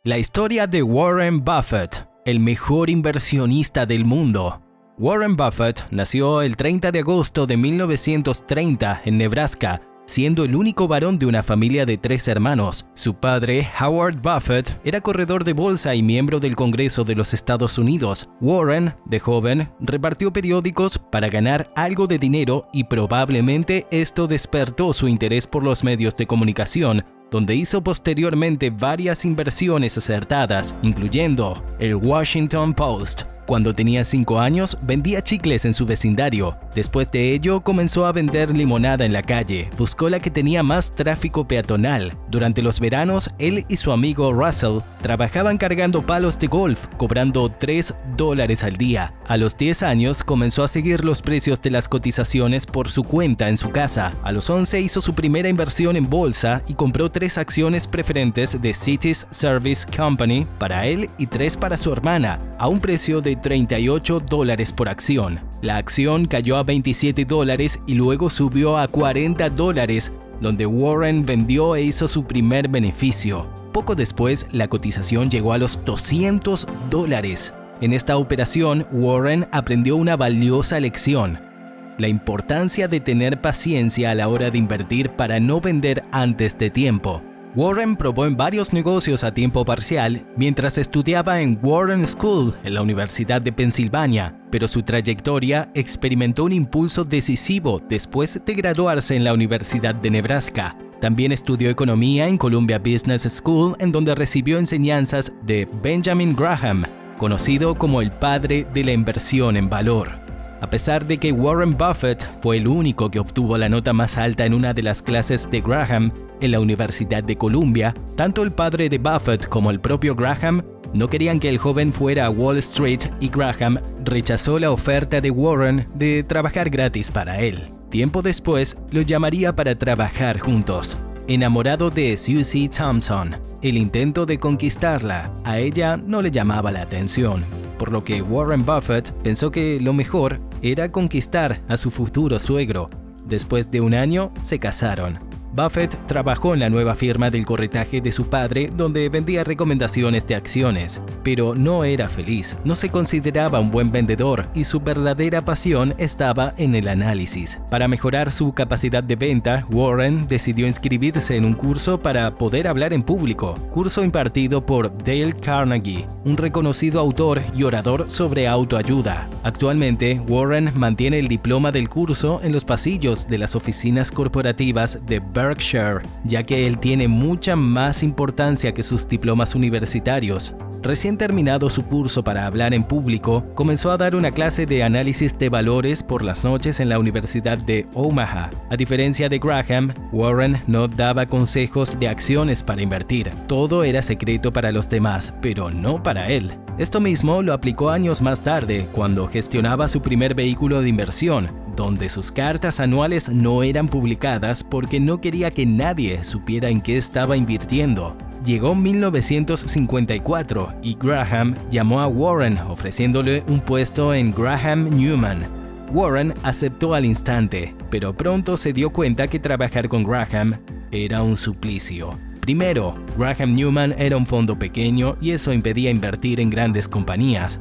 La historia de Warren Buffett, el mejor inversionista del mundo. Warren Buffett nació el 30 de agosto de 1930 en Nebraska, siendo el único varón de una familia de 3 hermanos. Su padre, Howard Buffett, era corredor de bolsa y miembro del Congreso de los Estados Unidos. Warren, de joven, repartió periódicos para ganar algo de dinero y probablemente esto despertó su interés por los medios de comunicación, donde hizo posteriormente varias inversiones acertadas, incluyendo el Washington Post. Cuando tenía 5 años, vendía chicles en su vecindario. Después de ello, comenzó a vender limonada en la calle. Buscó la que tenía más tráfico peatonal. Durante los veranos, él y su amigo Russell trabajaban cargando palos de golf, cobrando $3 al día. A los 10 años, comenzó a seguir los precios de las cotizaciones por su cuenta en su casa. A los 11 hizo su primera inversión en bolsa y compró 3 acciones preferentes de Cities Service Company para él y 3 para su hermana, a un precio de $38 por acción. La acción cayó a $27 y luego subió a $40, donde Warren vendió e hizo su primer beneficio. Poco después, la cotización llegó a los $200. En esta operación, Warren aprendió una valiosa lección: la importancia de tener paciencia a la hora de invertir para no vender antes de tiempo. Warren probó en varios negocios a tiempo parcial mientras estudiaba en Wharton School en la Universidad de Pensilvania, pero su trayectoria experimentó un impulso decisivo después de graduarse en la Universidad de Nebraska. También estudió economía en Columbia Business School, en donde recibió enseñanzas de Benjamin Graham, conocido como el padre de la inversión en valor. A pesar de que Warren Buffett fue el único que obtuvo la nota más alta en una de las clases de Graham en la Universidad de Columbia, tanto el padre de Buffett como el propio Graham no querían que el joven fuera a Wall Street, y Graham rechazó la oferta de Warren de trabajar gratis para él. Tiempo después, lo llamaría para trabajar juntos. Enamorado de Susie Thompson, el intento de conquistarla a ella no le llamaba la atención, por lo que Warren Buffett pensó que lo mejor era conquistar a su futuro suegro. Después de un año, se casaron. Buffett trabajó en la nueva firma del corretaje de su padre, donde vendía recomendaciones de acciones, pero no era feliz, no se consideraba un buen vendedor y su verdadera pasión estaba en el análisis. Para mejorar su capacidad de venta, Warren decidió inscribirse en un curso para poder hablar en público, curso impartido por Dale Carnegie, un reconocido autor y orador sobre autoayuda. Actualmente, Warren mantiene el diploma del curso en los pasillos de las oficinas corporativas de Berkshire, ya que él tiene mucha más importancia que sus diplomas universitarios. Recién terminado su curso para hablar en público, comenzó a dar una clase de análisis de valores por las noches en la Universidad de Omaha. A diferencia de Graham, Warren no daba consejos de acciones para invertir. Todo era secreto para los demás, pero no para él. Esto mismo lo aplicó años más tarde, cuando gestionaba su primer vehículo de inversión, donde sus cartas anuales no eran publicadas porque no quería que nadie supiera en qué estaba invirtiendo. Llegó 1954 y Graham llamó a Warren ofreciéndole un puesto en Graham Newman. Warren aceptó al instante, pero pronto se dio cuenta que trabajar con Graham era un suplicio. Primero, Graham Newman era un fondo pequeño y eso impedía invertir en grandes compañías.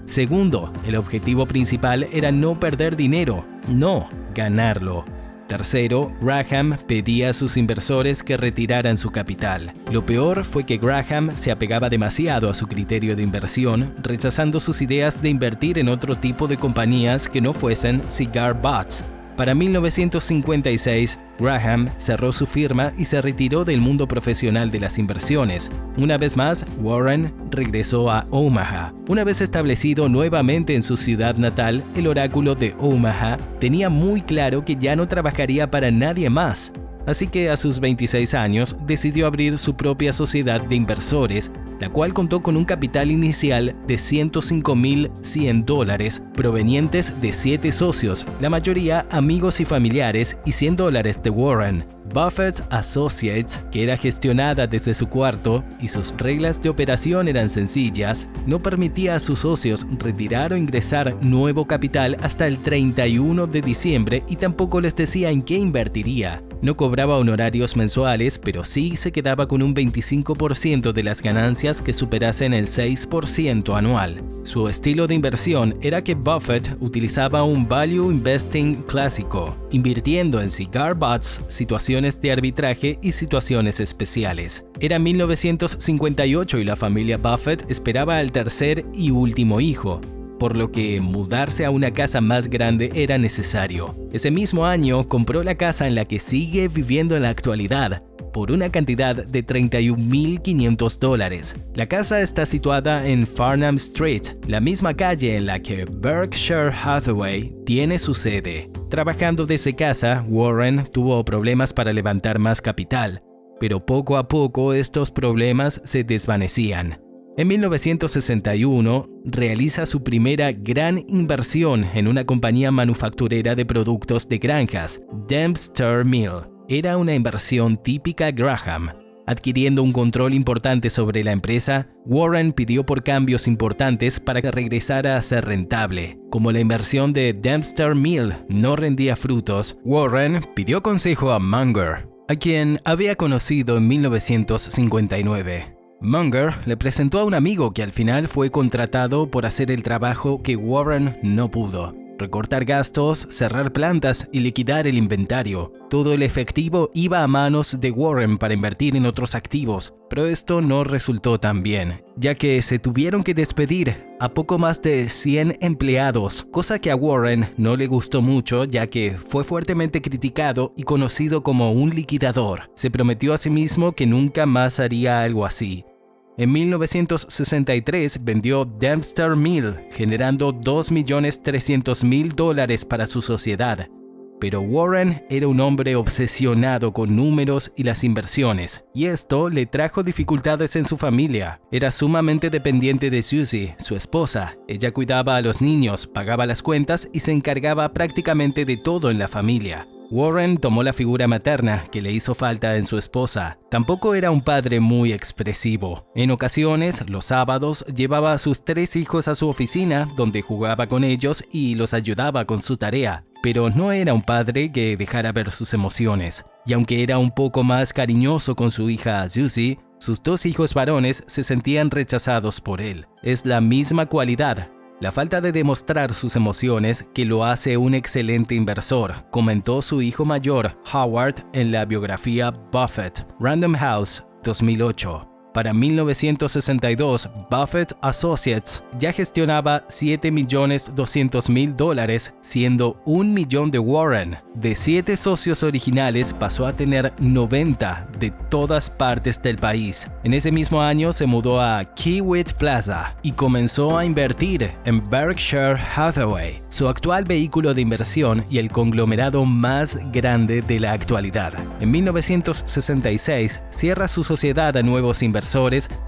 Segundo, el objetivo principal era no perder dinero, no ganarlo. Tercero, Graham pedía a sus inversores que retiraran su capital. Lo peor fue que Graham se apegaba demasiado a su criterio de inversión, rechazando sus ideas de invertir en otro tipo de compañías que no fuesen cigar butts. Para 1956, Graham cerró su firma y se retiró del mundo profesional de las inversiones. Una vez más, Warren regresó a Omaha. Una vez establecido nuevamente en su ciudad natal, el oráculo de Omaha tenía muy claro que ya no trabajaría para nadie más. Así que a sus 26 años decidió abrir su propia sociedad de inversores, la cual contó con un capital inicial de $105,100 provenientes de 7 socios, la mayoría amigos y familiares, y $100 de Warren. Buffett Associates, que era gestionada desde su cuarto y sus reglas de operación eran sencillas, no permitía a sus socios retirar o ingresar nuevo capital hasta el 31 de diciembre y tampoco les decía en qué invertiría. No cobraba honorarios mensuales, pero sí se quedaba con un 25% de las ganancias que superasen el 6% anual. Su estilo de inversión era que Buffett utilizaba un value investing clásico, invirtiendo en cigar butts, situaciones de arbitraje y situaciones especiales. Era 1958 y la familia Buffett esperaba al tercer y último hijo, por lo que mudarse a una casa más grande era necesario. Ese mismo año compró la casa en la que sigue viviendo en la actualidad, por una cantidad de $31,500. La casa está situada en Farnham Street, la misma calle en la que Berkshire Hathaway tiene su sede. Trabajando desde casa, Warren tuvo problemas para levantar más capital, pero poco a poco estos problemas se desvanecían. En 1961, realiza su primera gran inversión en una compañía manufacturera de productos de granjas, Dempster Mill. Era una inversión típica Graham. Adquiriendo un control importante sobre la empresa, Warren pidió por cambios importantes para que regresara a ser rentable. Como la inversión de Dempster Mill no rendía frutos, Warren pidió consejo a Munger, a quien había conocido en 1959. Munger le presentó a un amigo que al final fue contratado por hacer el trabajo que Warren no pudo: recortar gastos, cerrar plantas y liquidar el inventario. Todo el efectivo iba a manos de Warren para invertir en otros activos, pero esto no resultó tan bien, ya que se tuvieron que despedir a poco más de 100 empleados, cosa que a Warren no le gustó mucho, ya que fue fuertemente criticado y conocido como un liquidador. Se prometió a sí mismo que nunca más haría algo así. En 1963 vendió Dempster Mill, generando $2,300,000 para su sociedad. Pero Warren era un hombre obsesionado con números y las inversiones, y esto le trajo dificultades en su familia. Era sumamente dependiente de Susie, su esposa. Ella cuidaba a los niños, pagaba las cuentas y se encargaba prácticamente de todo en la familia. Warren tomó la figura materna que le hizo falta en su esposa. Tampoco era un padre muy expresivo. En ocasiones, los sábados, llevaba a sus 3 hijos a su oficina, donde jugaba con ellos y los ayudaba con su tarea. Pero no era un padre que dejara ver sus emociones. Y aunque era un poco más cariñoso con su hija Susie, sus 2 hijos varones se sentían rechazados por él. Es la misma cualidad, la falta de demostrar sus emociones, que lo hace un excelente inversor, comentó su hijo mayor, Howard, en la biografía Buffett, Random House, 2008. Para 1962, Buffett Associates ya gestionaba $7,200,000, siendo $1 millón de Warren. De 7 socios originales pasó a tener 90 de todas partes del país. En ese mismo año se mudó a Kiewit Plaza y comenzó a invertir en Berkshire Hathaway, su actual vehículo de inversión y el conglomerado más grande de la actualidad. En 1966 cierra su sociedad a nuevos inversores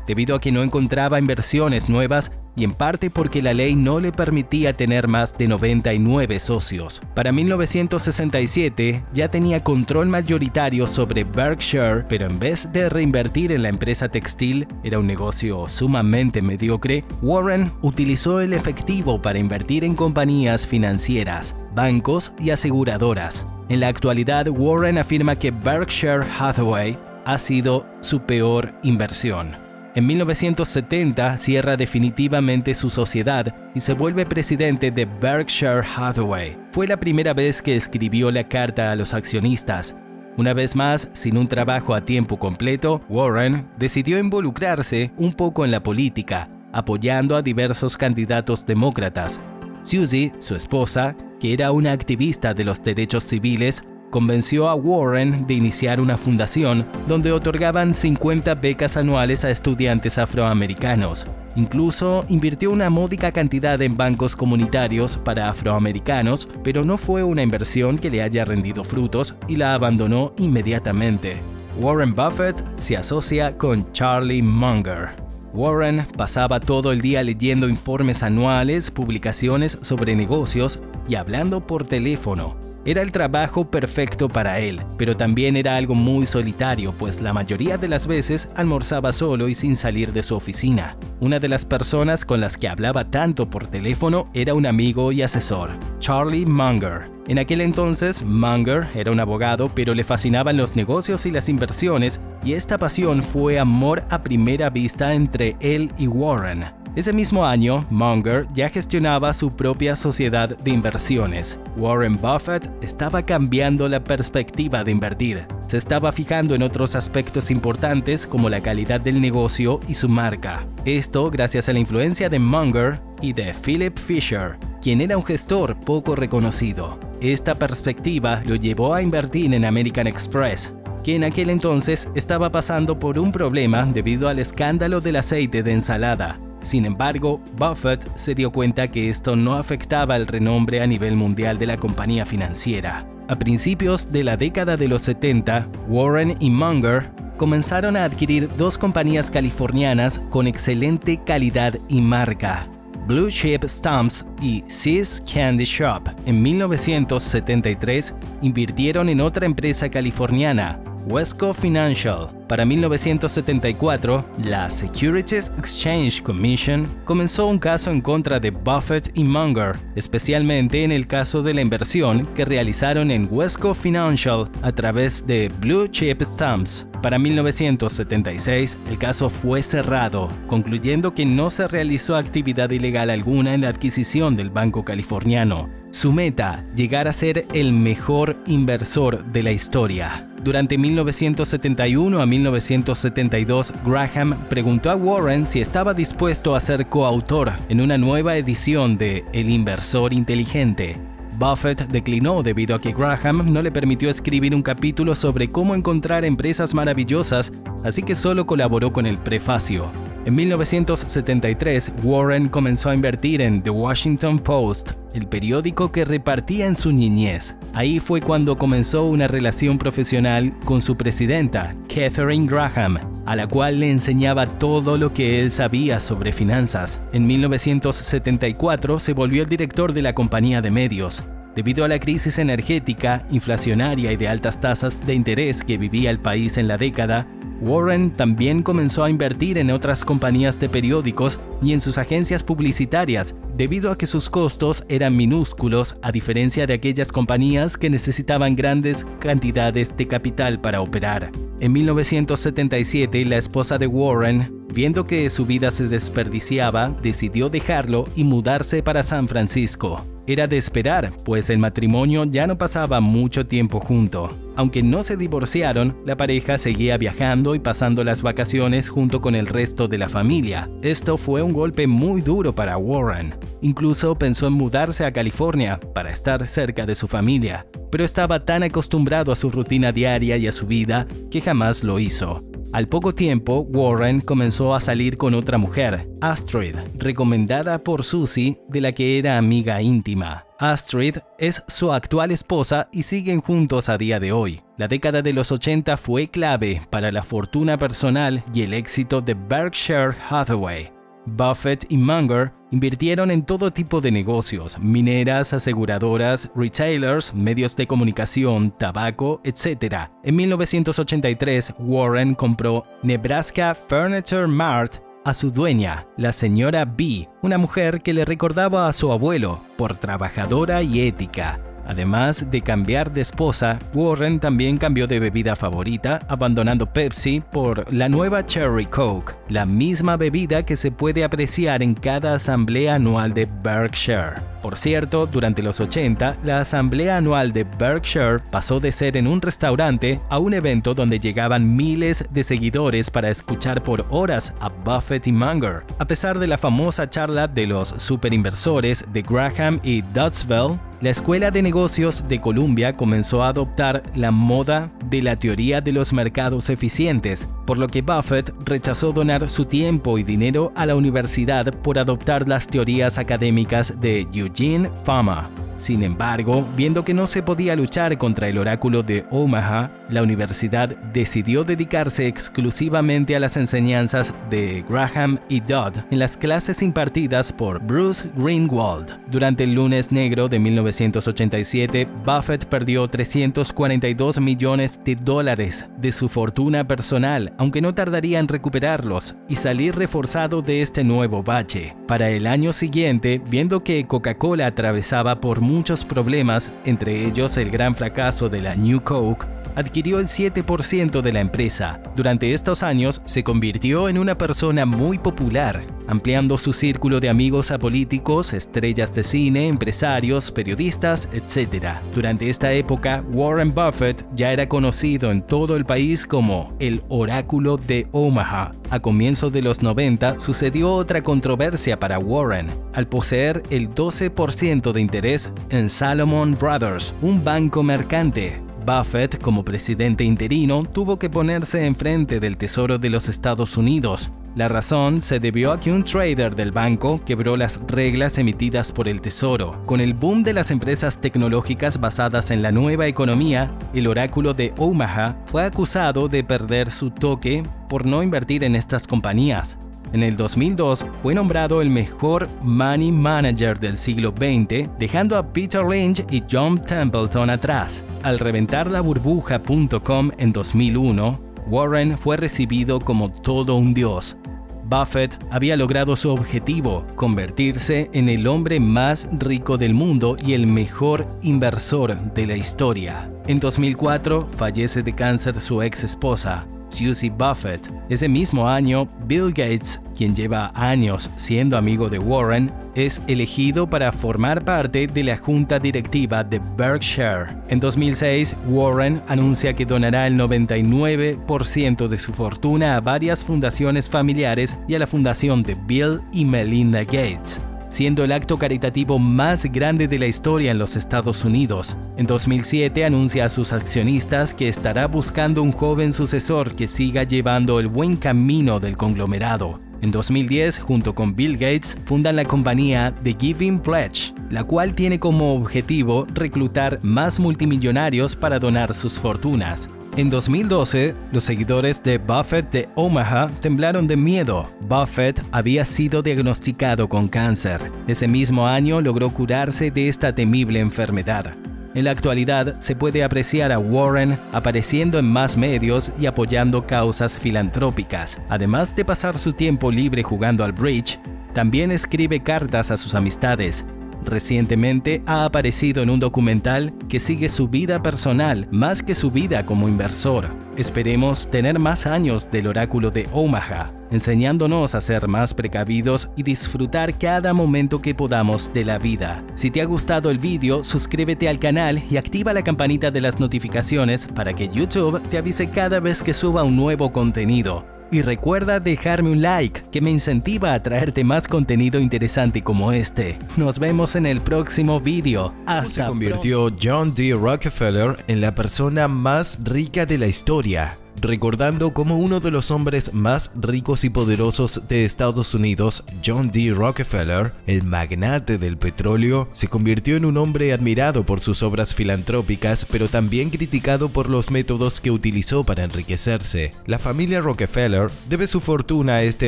debido a que no encontraba inversiones nuevas y en parte porque la ley no le permitía tener más de 99 socios. Para 1967 ya tenía control mayoritario sobre Berkshire, pero en vez de reinvertir en la empresa textil, era un negocio sumamente mediocre, Warren utilizó el efectivo para invertir en compañías financieras, bancos y aseguradoras. En la actualidad, Warren afirma que Berkshire Hathaway ha sido su peor inversión. En 1970 cierra definitivamente su sociedad y se vuelve presidente de Berkshire Hathaway. Fue la primera vez que escribió la carta a los accionistas. Una vez más, sin un trabajo a tiempo completo, Warren decidió involucrarse un poco en la política, apoyando a diversos candidatos demócratas. Susie, su esposa, que era una activista de los derechos civiles, convenció a Warren de iniciar una fundación donde otorgaban 50 becas anuales a estudiantes afroamericanos. Incluso invirtió una módica cantidad en bancos comunitarios para afroamericanos, pero no fue una inversión que le haya rendido frutos y la abandonó inmediatamente. Warren Buffett se asocia con Charlie Munger. Warren pasaba todo el día leyendo informes anuales, publicaciones sobre negocios y hablando por teléfono. Era el trabajo perfecto para él, pero también era algo muy solitario, pues la mayoría de las veces almorzaba solo y sin salir de su oficina. Una de las personas con las que hablaba tanto por teléfono era un amigo y asesor, Charlie Munger. En aquel entonces, Munger era un abogado, pero le fascinaban los negocios y las inversiones, y esta pasión fue amor a primera vista entre él y Warren. Ese mismo año, Munger ya gestionaba su propia sociedad de inversiones. Warren Buffett estaba cambiando la perspectiva de invertir. Se estaba fijando en otros aspectos importantes como la calidad del negocio y su marca. Esto gracias a la influencia de Munger y de Philip Fisher, quien era un gestor poco reconocido. Esta perspectiva lo llevó a invertir en American Express, que en aquel entonces estaba pasando por un problema debido al escándalo del aceite de ensalada. Sin embargo, Buffett se dio cuenta que esto no afectaba el renombre a nivel mundial de la compañía financiera. A principios de la década de los 70, Warren y Munger comenzaron a adquirir dos compañías californianas con excelente calidad y marca, Blue Chip Stamps y See's Candy Shop. En 1973 invirtieron en otra empresa californiana, Wesco Financial. Para 1974, la Securities Exchange Commission comenzó un caso en contra de Buffett y Munger, especialmente en el caso de la inversión que realizaron en Wesco Financial a través de Blue Chip Stamps. Para 1976, el caso fue cerrado, concluyendo que no se realizó actividad ilegal alguna en la adquisición del banco californiano. Su meta, llegar a ser el mejor inversor de la historia. Durante 1971 a 1972, Graham preguntó a Warren si estaba dispuesto a ser coautor en una nueva edición de El Inversor Inteligente. Buffett declinó debido a que Graham no le permitió escribir un capítulo sobre cómo encontrar empresas maravillosas, así que solo colaboró con el prefacio. En 1973, Warren comenzó a invertir en The Washington Post, el periódico que repartía en su niñez. Ahí fue cuando comenzó una relación profesional con su presidenta, Katharine Graham, a la cual le enseñaba todo lo que él sabía sobre finanzas. En 1974 se volvió el director de la compañía de medios. Debido a la crisis energética, inflacionaria y de altas tasas de interés que vivía el país en la década, Warren también comenzó a invertir en otras compañías de periódicos y en sus agencias publicitarias, debido a que sus costos eran minúsculos a diferencia de aquellas compañías que necesitaban grandes cantidades de capital para operar. En 1977, la esposa de Warren, viendo que su vida se desperdiciaba, decidió dejarlo y mudarse para San Francisco. Era de esperar, pues el matrimonio ya no pasaba mucho tiempo junto. Aunque no se divorciaron, la pareja seguía viajando y pasando las vacaciones junto con el resto de la familia. Esto fue un golpe muy duro para Warren. Incluso pensó en mudarse a California para estar cerca de su familia, pero estaba tan acostumbrado a su rutina diaria y a su vida que jamás lo hizo. Al poco tiempo, Warren comenzó a salir con otra mujer, Astrid, recomendada por Susie, de la que era amiga íntima. Astrid es su actual esposa y siguen juntos a día de hoy. La década de los 80 fue clave para la fortuna personal y el éxito de Berkshire Hathaway. Buffett y Munger invirtieron en todo tipo de negocios, mineras, aseguradoras, retailers, medios de comunicación, tabaco, etc. En 1983, Warren compró Nebraska Furniture Mart a su dueña, la señora B, una mujer que le recordaba a su abuelo por trabajadora y ética. Además de cambiar de esposa, Warren también cambió de bebida favorita, abandonando Pepsi por la nueva Cherry Coke, la misma bebida que se puede apreciar en cada asamblea anual de Berkshire. Por cierto, durante los 80, la asamblea anual de Berkshire pasó de ser en un restaurante a un evento donde llegaban miles de seguidores para escuchar por horas a Buffett y Munger. A pesar de la famosa charla de los superinversores de Graham y Dudswell, la Escuela de Negocios de Columbia comenzó a adoptar la moda de la teoría de los mercados eficientes, por lo que Buffett rechazó donar su tiempo y dinero a la universidad por adoptar las teorías académicas de Eugene Fama. Sin embargo, viendo que no se podía luchar contra el oráculo de Omaha, la universidad decidió dedicarse exclusivamente a las enseñanzas de Graham y Dodd en las clases impartidas por Bruce Greenwald. Durante el lunes negro de 1987, Buffett perdió $342 millones de su fortuna personal, aunque no tardaría en recuperarlos y salir reforzado de este nuevo bache. Para el año siguiente, viendo que Coca-Cola atravesaba por muchos problemas, entre ellos el gran fracaso de la New Coke, adquirió el 7% de la empresa. Durante estos años se convirtió en una persona muy popular, ampliando su círculo de amigos a políticos, estrellas de cine, empresarios, periodistas, etc. Durante esta época, Warren Buffett ya era conocido en todo el país como el Oráculo de Omaha. A comienzos de los 90 sucedió otra controversia para Warren, al poseer el 12% de interés en Salomon Brothers, un banco mercante. Buffett, como presidente interino, tuvo que ponerse enfrente del Tesoro de los Estados Unidos. La razón se debió a que un trader del banco quebró las reglas emitidas por el Tesoro. Con el boom de las empresas tecnológicas basadas en la nueva economía, el oráculo de Omaha fue acusado de perder su toque por no invertir en estas compañías. En el 2002 fue nombrado el mejor money manager del siglo XX, dejando a Peter Lynch y John Templeton atrás. Al reventar la burbuja.com en 2001, Warren fue recibido como todo un dios. Buffett había logrado su objetivo, convertirse en el hombre más rico del mundo y el mejor inversor de la historia. En 2004 fallece de cáncer su ex esposa, Susie Buffett. Ese mismo año, Bill Gates, quien lleva años siendo amigo de Warren, es elegido para formar parte de la junta directiva de Berkshire. En 2006, Warren anuncia que donará el 99% de su fortuna a varias fundaciones familiares y a la fundación de Bill y Melinda Gates, siendo el acto caritativo más grande de la historia en los Estados Unidos. En 2007 anuncia a sus accionistas que estará buscando un joven sucesor que siga llevando el buen camino del conglomerado. En 2010, junto con Bill Gates, fundan la compañía The Giving Pledge, la cual tiene como objetivo reclutar más multimillonarios para donar sus fortunas. En 2012, los seguidores de Buffett de Omaha temblaron de miedo. Buffett había sido diagnosticado con cáncer. Ese mismo año logró curarse de esta temible enfermedad. En la actualidad se puede apreciar a Warren apareciendo en más medios y apoyando causas filantrópicas. Además de pasar su tiempo libre jugando al bridge, también escribe cartas a sus amistades. Recientemente ha aparecido en un documental que sigue su vida personal más que su vida como inversor. Esperemos tener más años del oráculo de Omaha, enseñándonos a ser más precavidos y disfrutar cada momento que podamos de la vida. Si te ha gustado el vídeo, suscríbete al canal y activa la campanita de las notificaciones para que YouTube te avise cada vez que suba un nuevo contenido. Y recuerda dejarme un like, que me incentiva a traerte más contenido interesante como este. Nos vemos en el próximo vídeo. Hasta Se convirtió John D. Rockefeller en la persona más rica de la historia, recordando como uno de los hombres más ricos y poderosos de Estados Unidos. John D. Rockefeller, el magnate del petróleo, se convirtió en un hombre admirado por sus obras filantrópicas, pero también criticado por los métodos que utilizó para enriquecerse. La familia Rockefeller debe su fortuna a este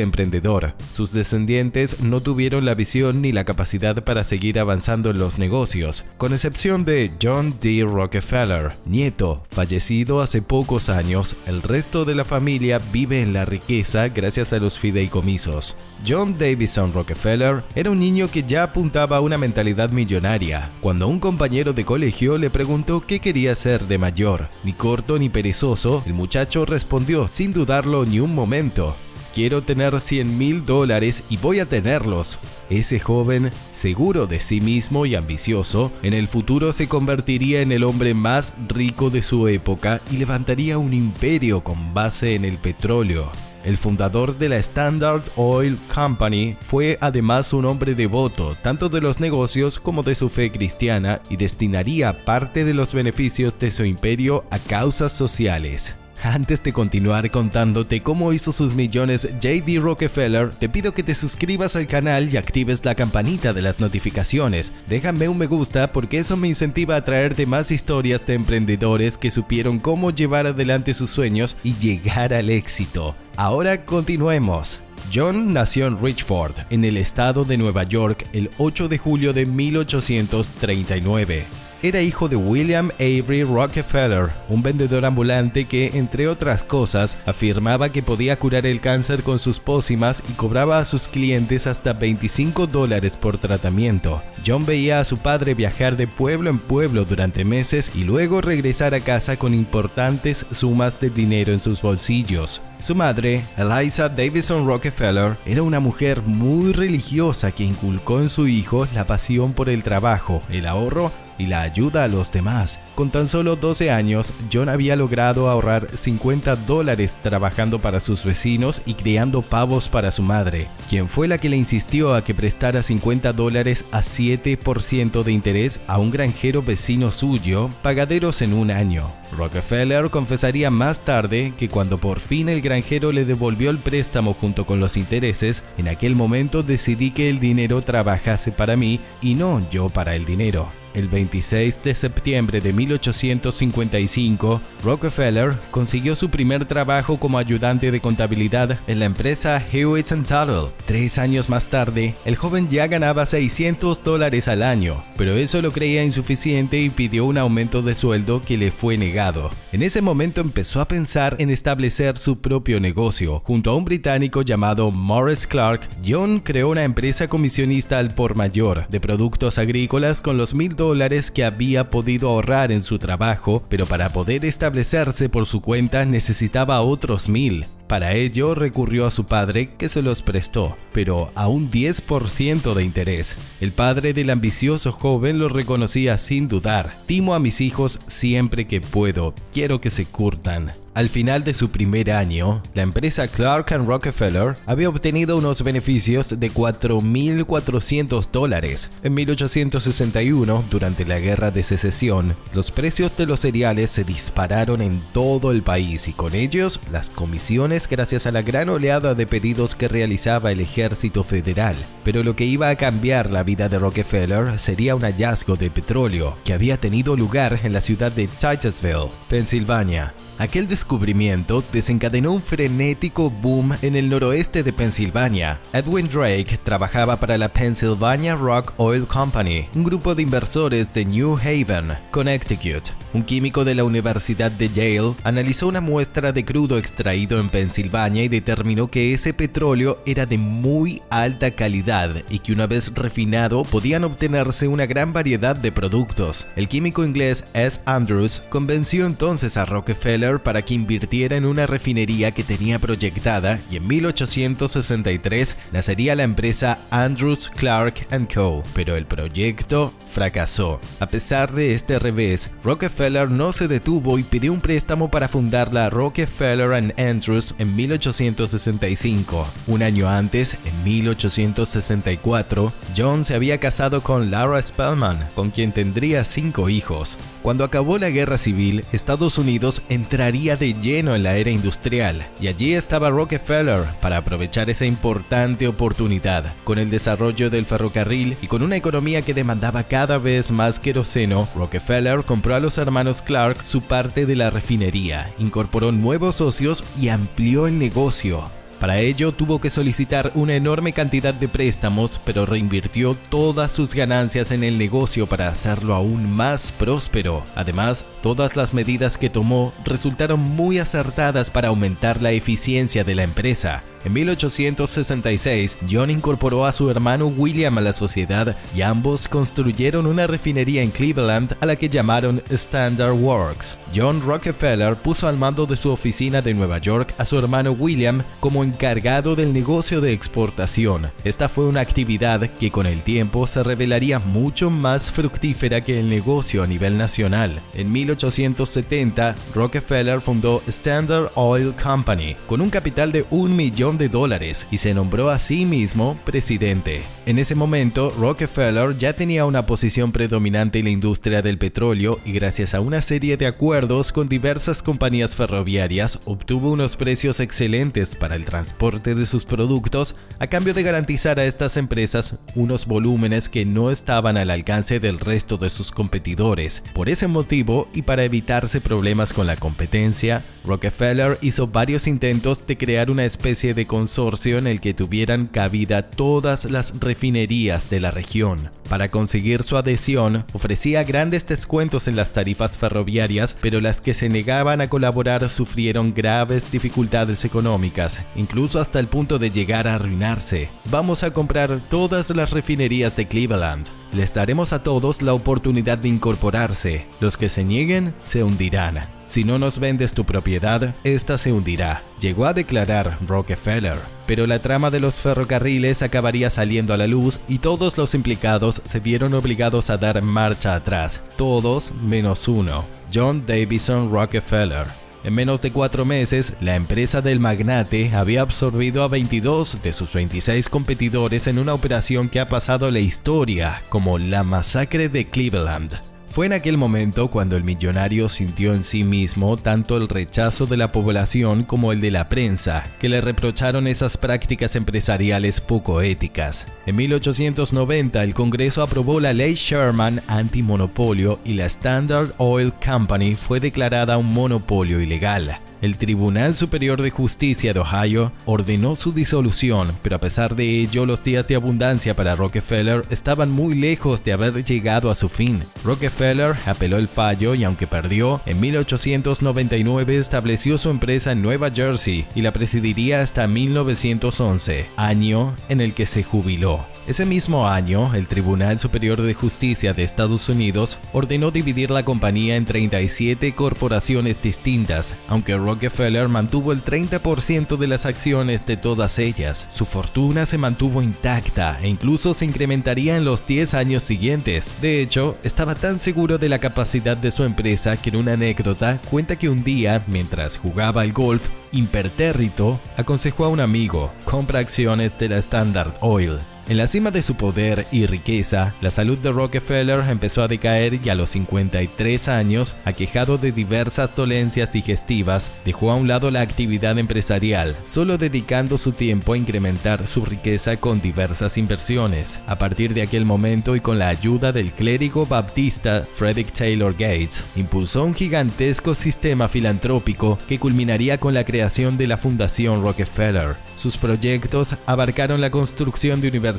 emprendedor. Sus descendientes no tuvieron la visión ni la capacidad para seguir avanzando en los negocios, con excepción de John D. Rockefeller, nieto, fallecido hace pocos años. El resto de la familia vive en la riqueza gracias a los fideicomisos. John Davison Rockefeller era un niño que ya apuntaba a una mentalidad millonaria. Cuando un compañero de colegio le preguntó qué quería ser de mayor, ni corto ni perezoso, el muchacho respondió sin dudarlo ni un momento: quiero tener $100,000 y voy a tenerlos. Ese joven, seguro de sí mismo y ambicioso, en el futuro se convertiría en el hombre más rico de su época y levantaría un imperio con base en el petróleo. El fundador de la Standard Oil Company fue además un hombre devoto tanto de los negocios como de su fe cristiana y destinaría parte de los beneficios de su imperio a causas sociales. Antes de continuar contándote cómo hizo sus millones J.D. Rockefeller, te pido que te suscribas al canal y actives la campanita de las notificaciones. Déjame un me gusta porque eso me incentiva a traerte más historias de emprendedores que supieron cómo llevar adelante sus sueños y llegar al éxito. Ahora continuemos. John nació en Richford, en el estado de Nueva York, el 8 de julio de 1839. Era hijo de William Avery Rockefeller, un vendedor ambulante que, entre otras cosas, afirmaba que podía curar el cáncer con sus pócimas y cobraba a sus clientes hasta $25 por tratamiento. John veía a su padre viajar de pueblo en pueblo durante meses y luego regresar a casa con importantes sumas de dinero en sus bolsillos. Su madre, Eliza Davison Rockefeller, era una mujer muy religiosa que inculcó en su hijo la pasión por el trabajo, el ahorro y la ayuda a los demás. Con tan solo 12 años, John había logrado ahorrar $50 trabajando para sus vecinos y criando pavos para su madre, quien fue la que le insistió a que prestara $50 a 7% de interés a un granjero vecino suyo, pagaderos en un año. Rockefeller confesaría más tarde que cuando por fin el granjero le devolvió el préstamo junto con los intereses, en aquel momento decidí que el dinero trabajase para mí y no yo para el dinero. El 26 de septiembre de 1855, Rockefeller consiguió su primer trabajo como ayudante de contabilidad en la empresa Hewitt & Tuttle. 3 años más tarde, el joven ya ganaba $600 al año, pero eso lo creía insuficiente y pidió un aumento de sueldo que le fue negado. En ese momento empezó a pensar en establecer su propio negocio. Junto a un británico llamado Morris Clark, John creó una empresa comisionista al por mayor de productos agrícolas con los $1,000 que había podido ahorrar en su trabajo, pero para poder establecerse por su cuenta necesitaba otros 1,000. Para ello recurrió a su padre, que se los prestó, pero a un 10% de interés. El padre del ambicioso joven lo reconocía sin dudar. Timo a mis hijos siempre que puedo, quiero que se curtan. Al final de su primer año, la empresa Clark & Rockefeller había obtenido unos beneficios de $4,400. En 1861, durante la Guerra de Secesión, los precios de los cereales se dispararon en todo el país y con ellos las comisiones gracias a la gran oleada de pedidos que realizaba el ejército federal. Pero lo que iba a cambiar la vida de Rockefeller sería un hallazgo de petróleo que había tenido lugar en la ciudad de Titusville, Pensilvania. Aquel descubrimiento desencadenó un frenético boom en el noroeste de Pensilvania. Edwin Drake trabajaba para la Pennsylvania Rock Oil Company, un grupo de inversores de New Haven, Connecticut. Un químico de la Universidad de Yale analizó una muestra de crudo extraído en Pensilvania y determinó que ese petróleo era de muy alta calidad y que una vez refinado podían obtenerse una gran variedad de productos. El químico inglés S. Andrews convenció entonces a Rockefeller para que invirtiera en una refinería que tenía proyectada y en 1863 nacería la empresa Andrews, Clark & Co. Pero el proyecto fracasó. A pesar de este revés, Rockefeller no se detuvo y pidió un préstamo para fundar la Rockefeller & Andrews en 1865. Un año antes, en 1864, John se había casado con Laura Spellman, con quien tendría 5 hijos. Cuando acabó la Guerra Civil, Estados Unidos entraría de lleno en la era industrial, y allí estaba Rockefeller para aprovechar esa importante oportunidad. Con el desarrollo del ferrocarril y con una economía que demandaba cada vez más queroseno, Rockefeller compró a los hermanos Clark su parte de la refinería, incorporó nuevos socios y amplió el negocio. Para ello tuvo que solicitar una enorme cantidad de préstamos, pero reinvirtió todas sus ganancias en el negocio para hacerlo aún más próspero. Además, todas las medidas que tomó resultaron muy acertadas para aumentar la eficiencia de la empresa. En 1866, John incorporó a su hermano William a la sociedad y ambos construyeron una refinería en Cleveland a la que llamaron Standard Works. John Rockefeller puso al mando de su oficina de Nueva York a su hermano William como encargado del negocio de exportación. Esta fue una actividad que con el tiempo se revelaría mucho más fructífera que el negocio a nivel nacional. En 1870, Rockefeller fundó Standard Oil Company con un capital de $1 millón billón de dólares y se nombró a sí mismo presidente. En ese momento, Rockefeller ya tenía una posición predominante en la industria del petróleo y gracias a una serie de acuerdos con diversas compañías ferroviarias obtuvo unos precios excelentes para el transporte de sus productos a cambio de garantizar a estas empresas unos volúmenes que no estaban al alcance del resto de sus competidores. Por ese motivo y para evitarse problemas con la competencia, Rockefeller hizo varios intentos de crear una especie de consorcio en el que tuvieran cabida todas las refinerías de la región. Para conseguir su adhesión, ofrecía grandes descuentos en las tarifas ferroviarias, pero las que se negaban a colaborar sufrieron graves dificultades económicas, incluso hasta el punto de llegar a arruinarse. Vamos a comprar todas las refinerías de Cleveland. Les daremos a todos la oportunidad de incorporarse. Los que se nieguen se hundirán. Si no nos vendes tu propiedad, esta se hundirá, llegó a declarar Rockefeller. Pero la trama de los ferrocarriles acabaría saliendo a la luz y todos los implicados se vieron obligados a dar marcha atrás, todos menos uno, John Davison Rockefeller. En menos de 4 meses, la empresa del magnate había absorbido a 22 de sus 26 competidores en una operación que ha pasado a la historia como la masacre de Cleveland. Fue en aquel momento cuando el millonario sintió en sí mismo tanto el rechazo de la población como el de la prensa, que le reprocharon esas prácticas empresariales poco éticas. En 1890 el Congreso aprobó la Ley Sherman antimonopolio y la Standard Oil Company fue declarada un monopolio ilegal. El Tribunal Superior de Justicia de Ohio ordenó su disolución, pero a pesar de ello, los días de abundancia para Rockefeller estaban muy lejos de haber llegado a su fin. Rockefeller apeló el fallo y aunque perdió, en 1899 estableció su empresa en Nueva Jersey y la presidiría hasta 1911, año en el que se jubiló. Ese mismo año, el Tribunal Superior de Justicia de Estados Unidos ordenó dividir la compañía en 37 corporaciones distintas, aunque Rockefeller mantuvo el 30% de las acciones de todas ellas. Su fortuna se mantuvo intacta e incluso se incrementaría en los 10 años siguientes. De hecho, estaba tan seguro de la capacidad de su empresa que en una anécdota cuenta que un día, mientras jugaba al golf, impertérrito, aconsejó a un amigo: compra acciones de la Standard Oil. En la cima de su poder y riqueza, la salud de Rockefeller empezó a decaer y a los 53 años, aquejado de diversas dolencias digestivas, dejó a un lado la actividad empresarial, solo dedicando su tiempo a incrementar su riqueza con diversas inversiones. A partir de aquel momento y con la ayuda del clérigo baptista Frederick Taylor Gates, impulsó un gigantesco sistema filantrópico que culminaría con la creación de la Fundación Rockefeller. Sus proyectos abarcaron la construcción de universidades,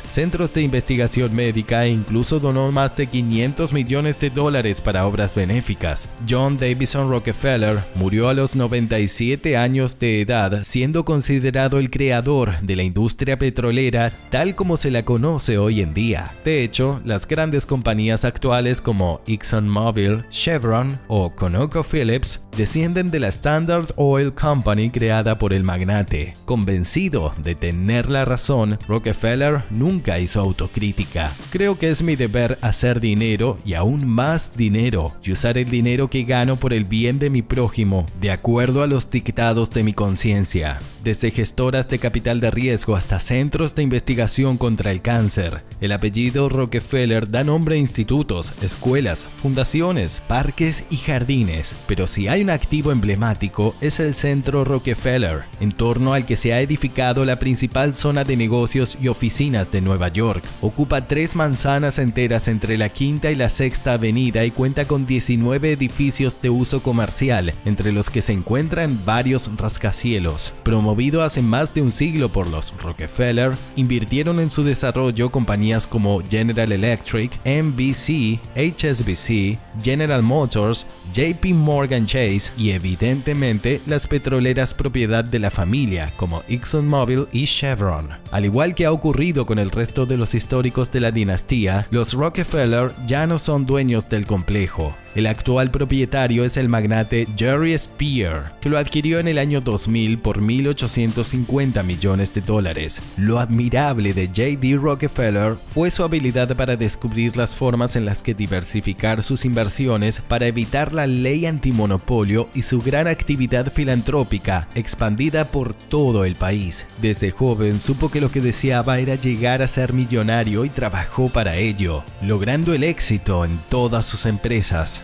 centros de investigación médica e incluso donó más de $500 millones para obras benéficas. John Davison Rockefeller murió a los 97 años de edad, siendo considerado el creador de la industria petrolera tal como se la conoce hoy en día. De hecho, las grandes compañías actuales como ExxonMobil, Chevron o ConocoPhillips descienden de la Standard Oil Company creada por el magnate. Convencido de tener la razón, Rockefeller nunca hizo autocrítica. Creo que es mi deber hacer dinero y aún más dinero y usar el dinero que gano por el bien de mi prójimo, de acuerdo a los dictados de mi conciencia. Desde gestoras de capital de riesgo hasta centros de investigación contra el cáncer, el apellido Rockefeller da nombre a institutos, escuelas, fundaciones, parques y jardines. Pero si hay un activo emblemático, es el Centro Rockefeller, en torno al que se ha edificado la principal zona de negocios y oficinas de Nueva York. Ocupa 3 manzanas enteras entre la Quinta y la Sexta Avenida y cuenta con 19 edificios de uso comercial, entre los que se encuentran varios rascacielos. Promovido hace más de un siglo por los Rockefeller, invirtieron en su desarrollo compañías como General Electric, NBC, HSBC, General Motors, JP Morgan Chase y evidentemente las petroleras propiedad de la familia como ExxonMobil y Chevron. Al igual que ha ocurrido con el resto de los históricos de la dinastía, los Rockefeller ya no son dueños del complejo. El actual propietario es el magnate Jerry Spear, que lo adquirió en el año 2000 por $1.850 millones. Lo admirable de J.D. Rockefeller fue su habilidad para descubrir las formas en las que diversificar sus inversiones para evitar la ley antimonopolio y su gran actividad filantrópica expandida por todo el país. Desde joven supo que lo que deseaba era llegar a ser millonario y trabajó para ello, logrando el éxito en todas sus empresas.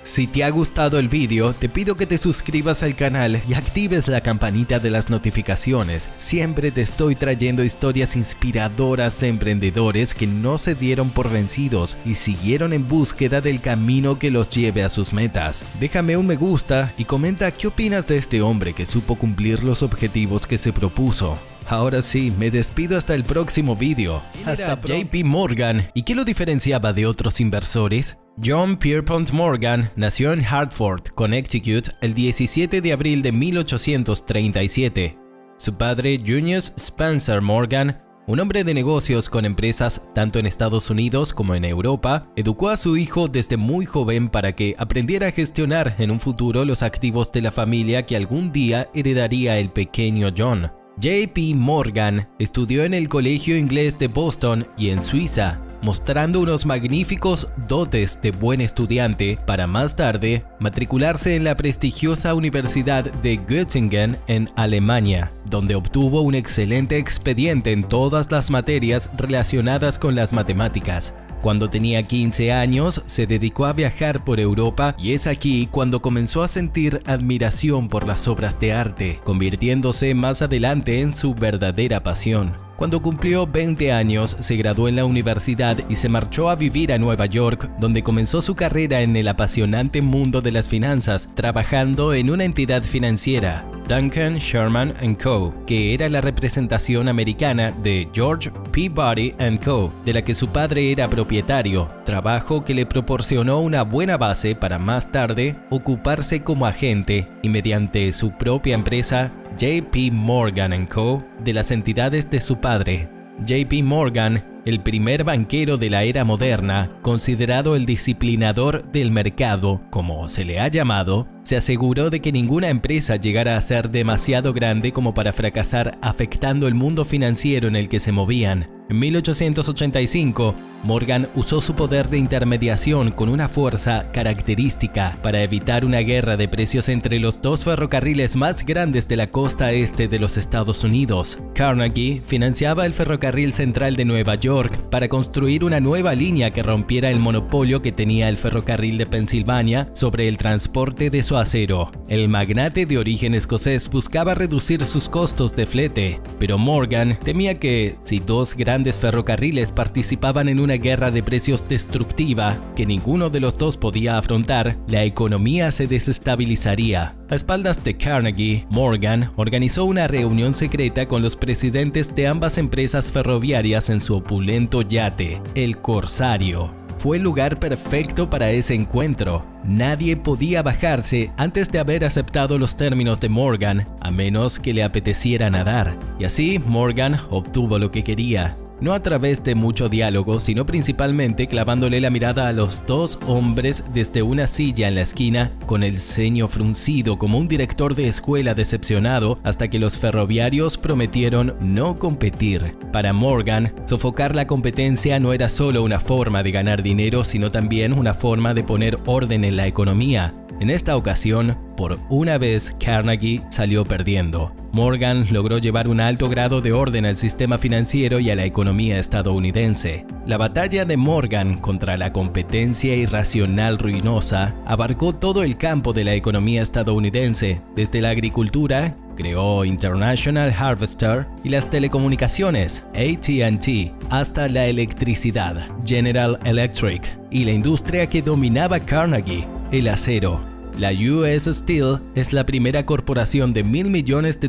Si te ha gustado el vídeo, te pido que te suscribas al canal y actives la campanita de las notificaciones. Siempre te estoy trayendo historias inspiradoras de emprendedores que no se dieron por vencidos y siguieron en búsqueda del camino que los lleve a sus metas. Déjame un me gusta y comenta qué opinas de este hombre que supo cumplir los objetivos que se propuso. Ahora sí, me despido hasta el próximo vídeo. Hasta JP Morgan. ¿Y qué lo diferenciaba de otros inversores? John Pierpont Morgan nació en Hartford, Connecticut, el 17 de abril de 1837. Su padre, Junius Spencer Morgan, un hombre de negocios con empresas tanto en Estados Unidos como en Europa, educó a su hijo desde muy joven para que aprendiera a gestionar en un futuro los activos de la familia que algún día heredaría el pequeño John. J.P. Morgan estudió en el Colegio Inglés de Boston y en Suiza, mostrando unos magníficos dotes de buen estudiante para más tarde matricularse en la prestigiosa Universidad de Göttingen en Alemania, donde obtuvo un excelente expediente en todas las materias relacionadas con las matemáticas. Cuando tenía 15 años, se dedicó a viajar por Europa y es aquí cuando comenzó a sentir admiración por las obras de arte, convirtiéndose más adelante en su verdadera pasión. Cuando cumplió 20 años, se graduó en la universidad y se marchó a vivir a Nueva York, donde comenzó su carrera en el apasionante mundo de las finanzas, trabajando en una entidad financiera, Duncan, Sherman & Co., que era la representación americana de George Peabody & Co., de la que su padre era propietario, trabajo que le proporcionó una buena base para más tarde ocuparse como agente y mediante su propia empresa, J.P. Morgan & Co., de las entidades de su padre. J.P. Morgan, el primer banquero de la era moderna, considerado el disciplinador del mercado, como se le ha llamado, se aseguró de que ninguna empresa llegara a ser demasiado grande como para fracasar afectando el mundo financiero en el que se movían. En 1885, Morgan usó su poder de intermediación con una fuerza característica para evitar una guerra de precios entre los dos ferrocarriles más grandes de la costa este de los Estados Unidos. Carnegie financiaba el ferrocarril central de Nueva York para construir una nueva línea que rompiera el monopolio que tenía el ferrocarril de Pensilvania sobre el transporte de su acero. El magnate de origen escocés buscaba reducir sus costos de flete, pero Morgan temía que, si dos grandes ferrocarriles participaban en una guerra de precios destructiva que ninguno de los dos podía afrontar, la economía se desestabilizaría. A espaldas de Carnegie, Morgan organizó una reunión secreta con los presidentes de ambas empresas ferroviarias en su opulento yate, el Corsario. Fue el lugar perfecto para ese encuentro. Nadie podía bajarse antes de haber aceptado los términos de Morgan, a menos que le apeteciera nadar. Y así Morgan obtuvo lo que quería. No a través de mucho diálogo, sino principalmente clavándole la mirada a los dos hombres desde una silla en la esquina, con el ceño fruncido como un director de escuela decepcionado, hasta que los ferroviarios prometieron no competir. Para Morgan, sofocar la competencia no era solo una forma de ganar dinero, sino también una forma de poner orden en la economía. En esta ocasión, por una vez, Carnegie salió perdiendo. Morgan logró llevar un alto grado de orden al sistema financiero y a la economía estadounidense. La batalla de Morgan contra la competencia irracional ruinosa abarcó todo el campo de la economía estadounidense, desde la agricultura, creó International Harvester, y las telecomunicaciones, AT&T, hasta la electricidad, General Electric, y la industria que dominaba Carnegie, el acero. La US Steel es la primera corporación de $1.000 millones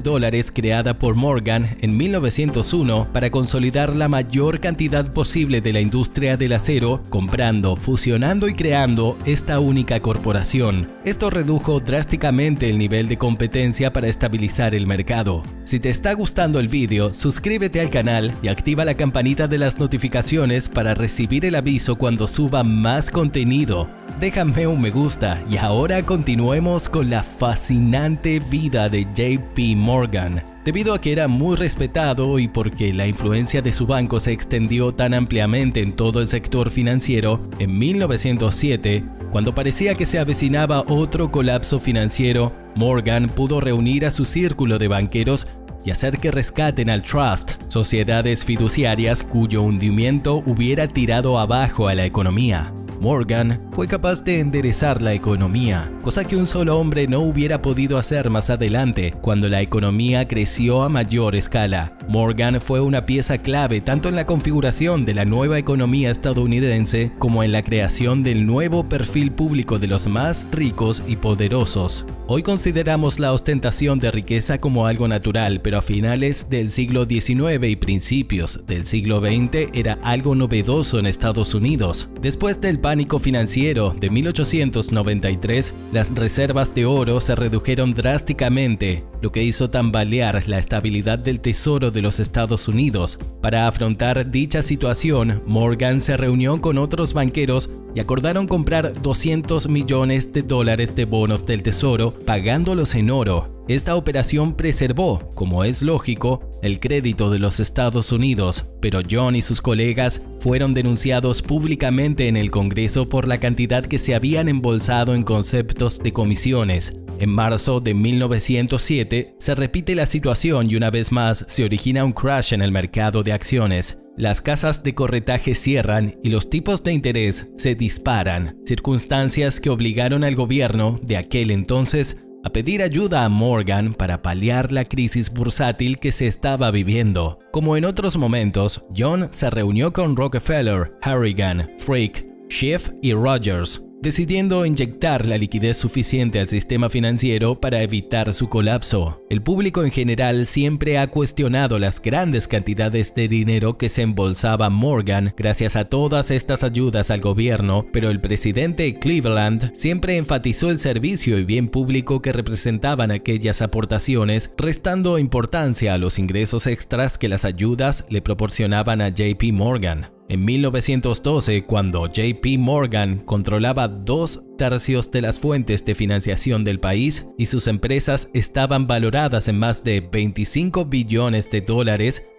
creada por Morgan en 1901 para consolidar la mayor cantidad posible de la industria del acero, comprando, fusionando y creando esta única corporación. Esto redujo drásticamente el nivel de competencia para estabilizar el mercado. Si te está gustando el vídeo, suscríbete al canal y activa la campanita de las notificaciones para recibir el aviso cuando suba más contenido. Déjame un me gusta y ahora continuemos con la fascinante vida de JP Morgan. Debido a que era muy respetado y porque la influencia de su banco se extendió tan ampliamente en todo el sector financiero, en 1907, cuando parecía que se avecinaba otro colapso financiero, Morgan pudo reunir a su círculo de banqueros y hacer que rescaten al Trust, sociedades fiduciarias cuyo hundimiento hubiera tirado abajo a la economía. Morgan fue capaz de enderezar la economía, cosa que un solo hombre no hubiera podido hacer más adelante, cuando la economía creció a mayor escala. Morgan fue una pieza clave tanto en la configuración de la nueva economía estadounidense como en la creación del nuevo perfil público de los más ricos y poderosos. Hoy consideramos la ostentación de riqueza como algo natural, pero a finales del siglo XIX y principios del siglo XX era algo novedoso en Estados Unidos. Después del pánico financiero de 1893, las reservas de oro se redujeron drásticamente, lo que hizo tambalear la estabilidad del tesoro de los Estados Unidos. Para afrontar dicha situación, Morgan se reunió con otros banqueros y acordaron comprar $200 millones de bonos del tesoro, pagándolos en oro. Esta operación preservó, como es lógico, el crédito de los Estados Unidos, pero John y sus colegas fueron denunciados públicamente en el Congreso por la cantidad que se habían embolsado en conceptos de comisiones. En marzo de 1907 se repite la situación y una vez más se origina un crash en el mercado de acciones. Las casas de corretaje cierran y los tipos de interés se disparan, circunstancias que obligaron al gobierno de aquel entonces a pedir ayuda a Morgan para paliar la crisis bursátil que se estaba viviendo. Como en otros momentos, John se reunió con Rockefeller, Harrigan, Frick, Schiff y Rogers, decidiendo inyectar la liquidez suficiente al sistema financiero para evitar su colapso. El público en general siempre ha cuestionado las grandes cantidades de dinero que se embolsaba Morgan gracias a todas estas ayudas al gobierno, pero el presidente Cleveland siempre enfatizó el servicio y bien público que representaban aquellas aportaciones, restando importancia a los ingresos extras que las ayudas le proporcionaban a JP Morgan. En 1912, cuando JP Morgan controlaba 2/3 de las fuentes de financiación del país y sus empresas estaban valoradas en más de $25 billones,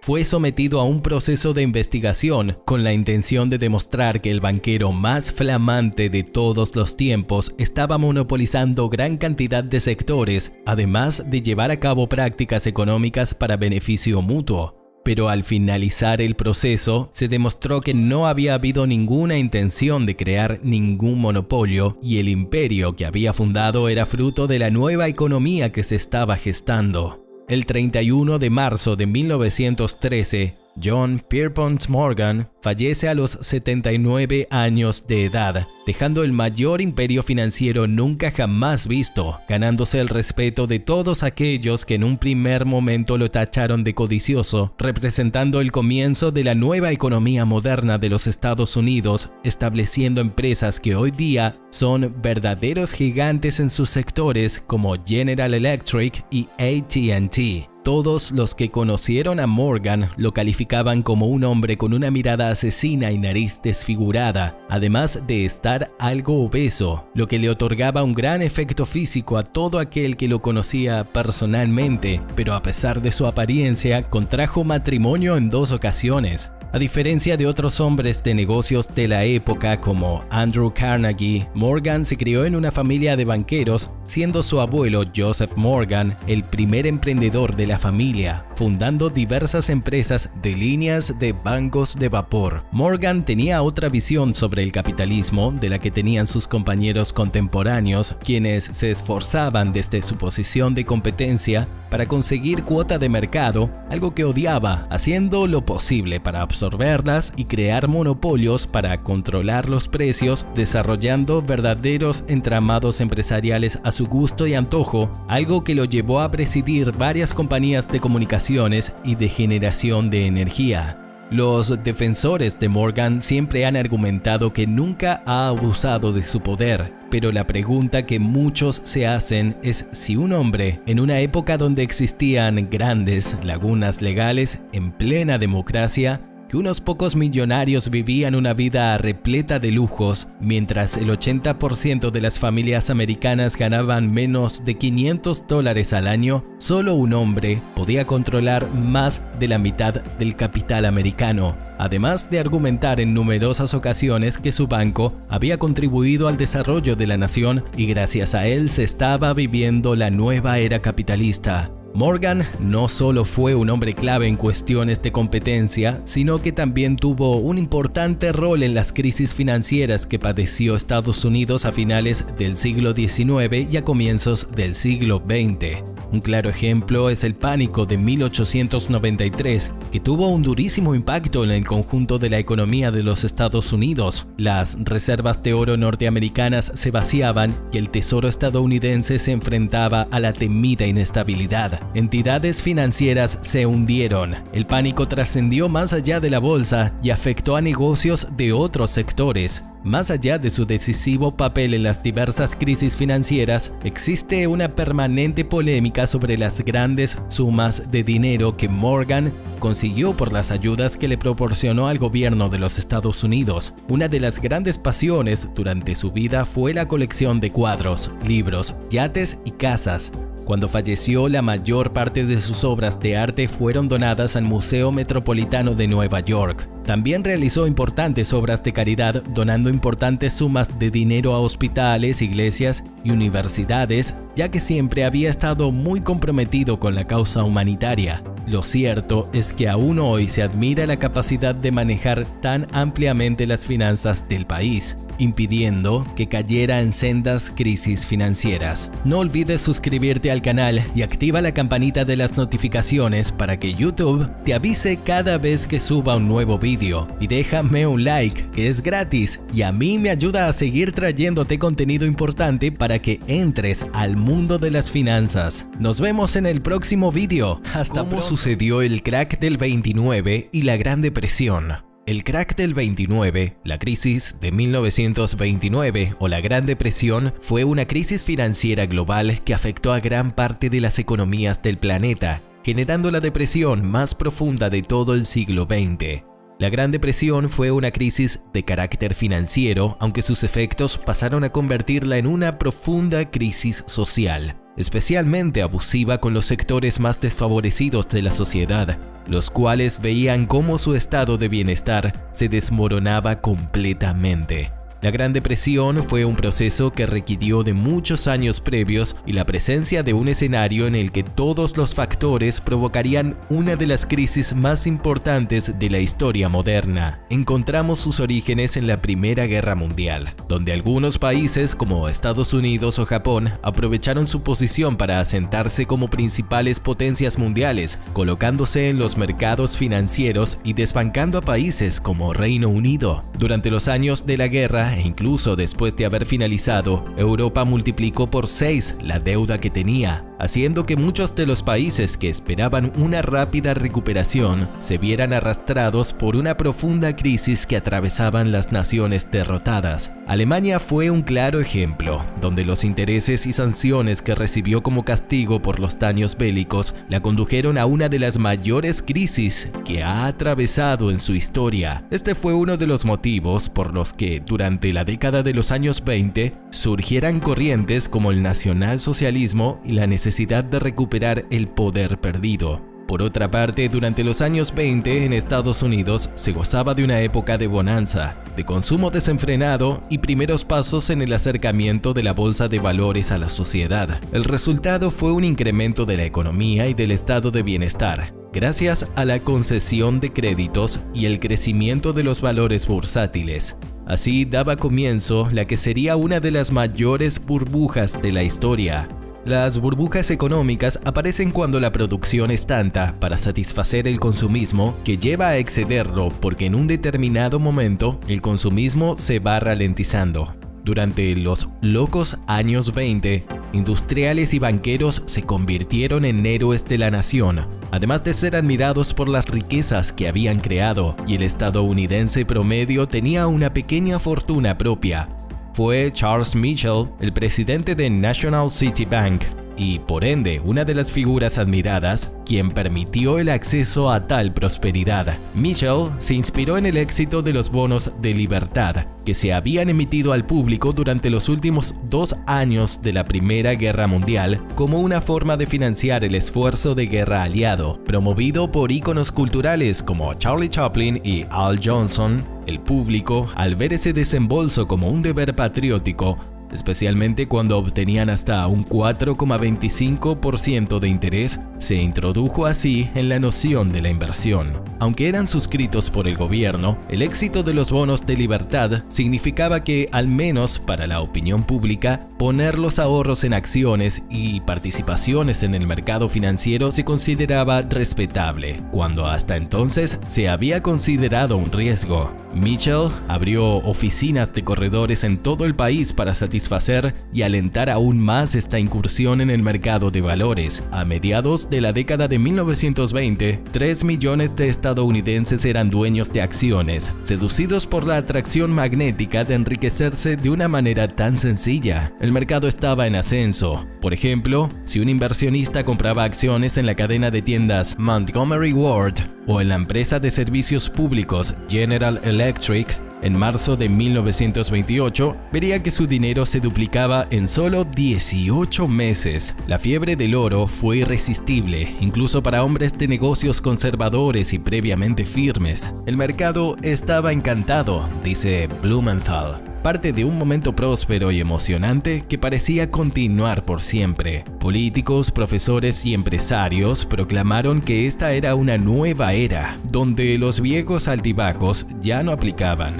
fue sometido a un proceso de investigación con la intención de demostrar que el banquero más flamante de todos los tiempos estaba monopolizando gran cantidad de sectores, además de llevar a cabo prácticas económicas para beneficio mutuo. Pero al finalizar el proceso, se demostró que no había habido ninguna intención de crear ningún monopolio y el imperio que había fundado era fruto de la nueva economía que se estaba gestando. El 31 de marzo de 1913, John Pierpont Morgan fallece a los 79 años de edad, dejando el mayor imperio financiero nunca jamás visto, ganándose el respeto de todos aquellos que en un primer momento lo tacharon de codicioso, representando el comienzo de la nueva economía moderna de los Estados Unidos, estableciendo empresas que hoy día son verdaderos gigantes en sus sectores como General Electric y AT&T. Todos los que conocieron a Morgan lo calificaban como un hombre con una mirada asesina y nariz desfigurada, además de estar algo obeso, lo que le otorgaba un gran efecto físico a todo aquel que lo conocía personalmente, pero a pesar de su apariencia, contrajo matrimonio en 2 ocasiones. A diferencia de otros hombres de negocios de la época como Andrew Carnegie, Morgan se crió en una familia de banqueros, siendo su abuelo Joseph Morgan el primer emprendedor de la familia, fundando diversas empresas de líneas de bancos de vapor. Morgan tenía otra visión sobre el capitalismo de la que tenían sus compañeros contemporáneos, quienes se esforzaban desde su posición de competencia para conseguir cuota de mercado, algo que odiaba, haciendo lo posible para absorber absorberlas y crear monopolios para controlar los precios, desarrollando verdaderos entramados empresariales a su gusto y antojo, algo que lo llevó a presidir varias compañías de comunicaciones y de generación de energía. Los defensores de Morgan siempre han argumentado que nunca ha abusado de su poder, pero la pregunta que muchos se hacen es si un hombre, en una época donde existían grandes lagunas legales en plena democracia, que unos pocos millonarios vivían una vida repleta de lujos, mientras el 80% de las familias americanas ganaban menos de $500 al año, solo un hombre podía controlar más de la mitad del capital americano, además de argumentar en numerosas ocasiones que su banco había contribuido al desarrollo de la nación y gracias a él se estaba viviendo la nueva era capitalista. Morgan no solo fue un hombre clave en cuestiones de competencia, sino que también tuvo un importante rol en las crisis financieras que padeció Estados Unidos a finales del siglo XIX y a comienzos del siglo XX. Un claro ejemplo es el pánico de 1893, que tuvo un durísimo impacto en el conjunto de la economía de los Estados Unidos. Las reservas de oro norteamericanas se vaciaban y el tesoro estadounidense se enfrentaba a la temida inestabilidad. Entidades financieras se hundieron. El pánico trascendió más allá de la bolsa y afectó a negocios de otros sectores. Más allá de su decisivo papel en las diversas crisis financieras, existe una permanente polémica sobre las grandes sumas de dinero que Morgan consiguió por las ayudas que le proporcionó al gobierno de los Estados Unidos. Una de las grandes pasiones durante su vida fue la colección de cuadros, libros, yates y casas. Cuando falleció, la mayor parte de sus obras de arte fueron donadas al Museo Metropolitano de Nueva York. También realizó importantes obras de caridad, donando importantes sumas de dinero a hospitales, iglesias y universidades, ya que siempre había estado muy comprometido con la causa humanitaria. Lo cierto es que aún hoy se admira la capacidad de manejar tan ampliamente las finanzas del país, impidiendo que cayera en sendas crisis financieras. No olvides suscribirte al canal y activa la campanita de las notificaciones para que YouTube te avise cada vez que suba un nuevo vídeo. Y déjame un like, que es gratis y a mí me ayuda a seguir trayéndote contenido importante para que entres al mundo de las finanzas. Nos vemos en el próximo vídeo. Hasta pronto. ¿Cómo sucedió el crack del 29 y la Gran Depresión? El crack del 29, la crisis de 1929 o la Gran Depresión fue una crisis financiera global que afectó a gran parte de las economías del planeta, generando la depresión más profunda de todo el siglo XX. La Gran Depresión fue una crisis de carácter financiero, aunque sus efectos pasaron a convertirla en una profunda crisis social, especialmente abusiva con los sectores más desfavorecidos de la sociedad, los cuales veían cómo su estado de bienestar se desmoronaba completamente. La Gran Depresión fue un proceso que requirió de muchos años previos y la presencia de un escenario en el que todos los factores provocarían una de las crisis más importantes de la historia moderna. Encontramos sus orígenes en la Primera Guerra Mundial, donde algunos países como Estados Unidos o Japón aprovecharon su posición para asentarse como principales potencias mundiales, colocándose en los mercados financieros y desbancando a países como Reino Unido. Durante los años de la guerra, e incluso después de haber finalizado, Europa multiplicó por 6 la deuda que tenía, haciendo que muchos de los países que esperaban una rápida recuperación se vieran arrastrados por una profunda crisis que atravesaban las naciones derrotadas. Alemania fue un claro ejemplo, donde los intereses y sanciones que recibió como castigo por los daños bélicos la condujeron a una de las mayores crisis que ha atravesado en su historia. Este fue uno de los motivos por los que durante la década de los años 20 surgieran corrientes como el nacionalsocialismo y la necesidad de recuperar el poder perdido. Por otra parte, durante los años 20 en Estados Unidos se gozaba de una época de bonanza, de consumo desenfrenado y primeros pasos en el acercamiento de la bolsa de valores a la sociedad. El resultado fue un incremento de la economía y del estado de bienestar, gracias a la concesión de créditos y el crecimiento de los valores bursátiles. Así daba comienzo la que sería una de las mayores burbujas de la historia. Las burbujas económicas aparecen cuando la producción es tanta para satisfacer el consumismo que lleva a excederlo porque en un determinado momento el consumismo se va ralentizando. Durante los locos años 20, industriales y banqueros se convirtieron en héroes de la nación, además de ser admirados por las riquezas que habían creado, y el estadounidense promedio tenía una pequeña fortuna propia. Fue Charles Mitchell, el presidente de National City Bank, y por ende una de las figuras admiradas, quien permitió el acceso a tal prosperidad. Mitchell se inspiró en el éxito de los bonos de libertad que se habían emitido al público durante los últimos 2 años de la Primera Guerra Mundial como una forma de financiar el esfuerzo de guerra aliado, promovido por íconos culturales como Charlie Chaplin y Al Johnson. El público, al ver ese desembolso como un deber patriótico, especialmente cuando obtenían hasta un 4,25% de interés, se introdujo así en la noción de la inversión. Aunque eran suscritos por el gobierno, el éxito de los bonos de libertad significaba que, al menos para la opinión pública, poner los ahorros en acciones y participaciones en el mercado financiero se consideraba respetable, cuando hasta entonces se había considerado un riesgo. Mitchell abrió oficinas de corredores en todo el país para satisfacer y alentar aún más esta incursión en el mercado de valores. A mediados de la década de 1920, 3 millones de estadounidenses eran dueños de acciones, seducidos por la atracción magnética de enriquecerse de una manera tan sencilla. El mercado estaba en ascenso. Por ejemplo, si un inversionista compraba acciones en la cadena de tiendas Montgomery Ward o en la empresa de servicios públicos General Electric, en marzo de 1928, vería que su dinero se duplicaba en solo 18 meses. La fiebre del oro fue irresistible, incluso para hombres de negocios conservadores y previamente firmes. El mercado estaba encantado, dice Blumenthal, parte de un momento próspero y emocionante que parecía continuar por siempre. Políticos, profesores y empresarios proclamaron que esta era una nueva era, donde los viejos altibajos ya no aplicaban.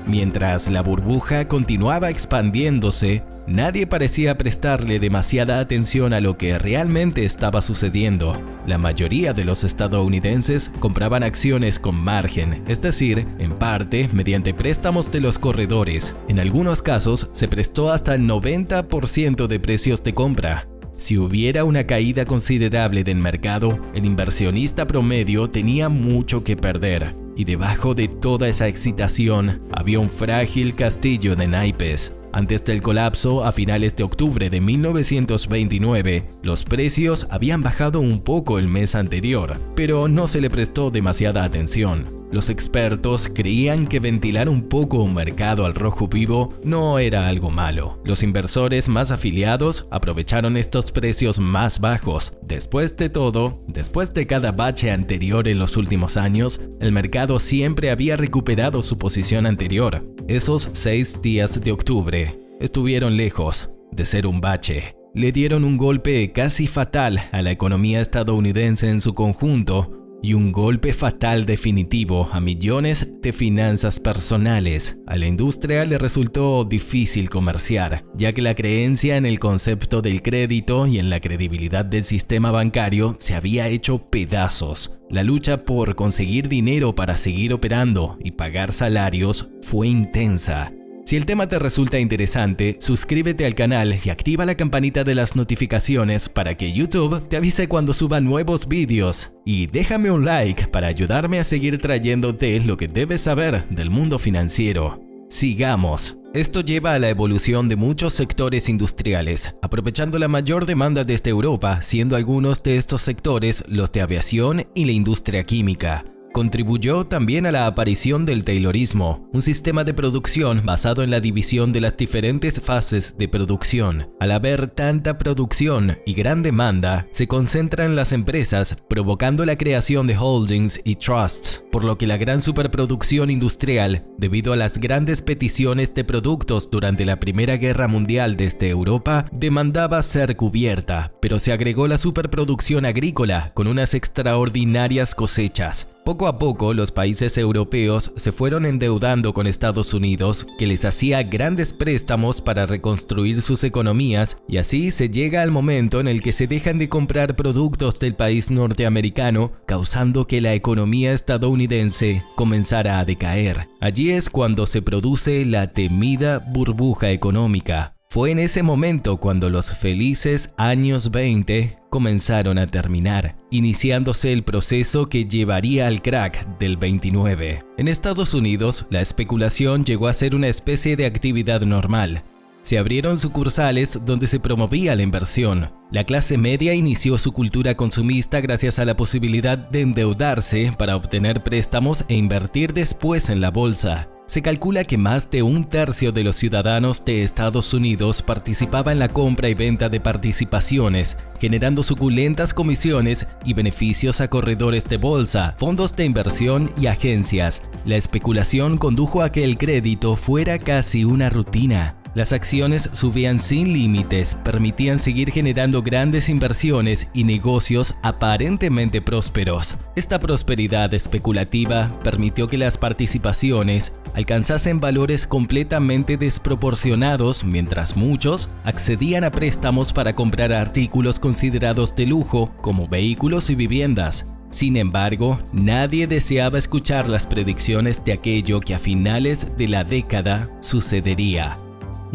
Mientras la burbuja continuaba expandiéndose, nadie parecía prestarle demasiada atención a lo que realmente estaba sucediendo. La mayoría de los estadounidenses compraban acciones con margen, es decir, en parte mediante préstamos de los corredores. En algunos casos se prestó hasta el 90% de precios de compra. Si hubiera una caída considerable del mercado, el inversionista promedio tenía mucho que perder. Y debajo de toda esa excitación había un frágil castillo de naipes. Antes del colapso, a finales de octubre de 1929, los precios habían bajado un poco el mes anterior, pero no se le prestó demasiada atención. Los expertos creían que ventilar un poco un mercado al rojo vivo no era algo malo. Los inversores más afiliados aprovecharon estos precios más bajos. Después de todo, después de cada bache anterior en los últimos años, el mercado siempre había recuperado su posición anterior. Esos 6 días de octubre estuvieron lejos de ser un bache. Le dieron un golpe casi fatal a la economía estadounidense en su conjunto y un golpe fatal definitivo a millones de finanzas personales. A la industria le resultó difícil comerciar, ya que la creencia en el concepto del crédito y en la credibilidad del sistema bancario se había hecho pedazos. La lucha por conseguir dinero para seguir operando y pagar salarios fue intensa. Si el tema te resulta interesante, suscríbete al canal y activa la campanita de las notificaciones para que YouTube te avise cuando suba nuevos vídeos. Y déjame un like para ayudarme a seguir trayéndote lo que debes saber del mundo financiero. Sigamos. Esto lleva a la evolución de muchos sectores industriales, aprovechando la mayor demanda desde Europa, siendo algunos de estos sectores los de aviación y la industria química. Contribuyó también a la aparición del Taylorismo, un sistema de producción basado en la división de las diferentes fases de producción. Al haber tanta producción y gran demanda, se concentran las empresas, provocando la creación de holdings y trusts, por lo que la gran superproducción industrial, debido a las grandes peticiones de productos durante la Primera Guerra Mundial desde Europa, demandaba ser cubierta, pero se agregó la superproducción agrícola con unas extraordinarias cosechas. Poco a poco, los países europeos se fueron endeudando con Estados Unidos, que les hacía grandes préstamos para reconstruir sus economías, y así se llega al momento en el que se dejan de comprar productos del país norteamericano, causando que la economía estadounidense comenzara a decaer. Allí es cuando se produce la temida burbuja económica. Fue en ese momento cuando los felices años 20 comenzaron a terminar, iniciándose el proceso que llevaría al crack del 29. En Estados Unidos, la especulación llegó a ser una especie de actividad normal. Se abrieron sucursales donde se promovía la inversión. La clase media inició su cultura consumista gracias a la posibilidad de endeudarse para obtener préstamos e invertir después en la bolsa. Se calcula que más de un tercio de los ciudadanos de Estados Unidos participaba en la compra y venta de participaciones, generando suculentas comisiones y beneficios a corredores de bolsa, fondos de inversión y agencias. La especulación condujo a que el crédito fuera casi una rutina. Las acciones subían sin límites, permitían seguir generando grandes inversiones y negocios aparentemente prósperos. Esta prosperidad especulativa permitió que las participaciones alcanzasen valores completamente desproporcionados, mientras muchos accedían a préstamos para comprar artículos considerados de lujo, como vehículos y viviendas. Sin embargo, nadie deseaba escuchar las predicciones de aquello que a finales de la década sucedería.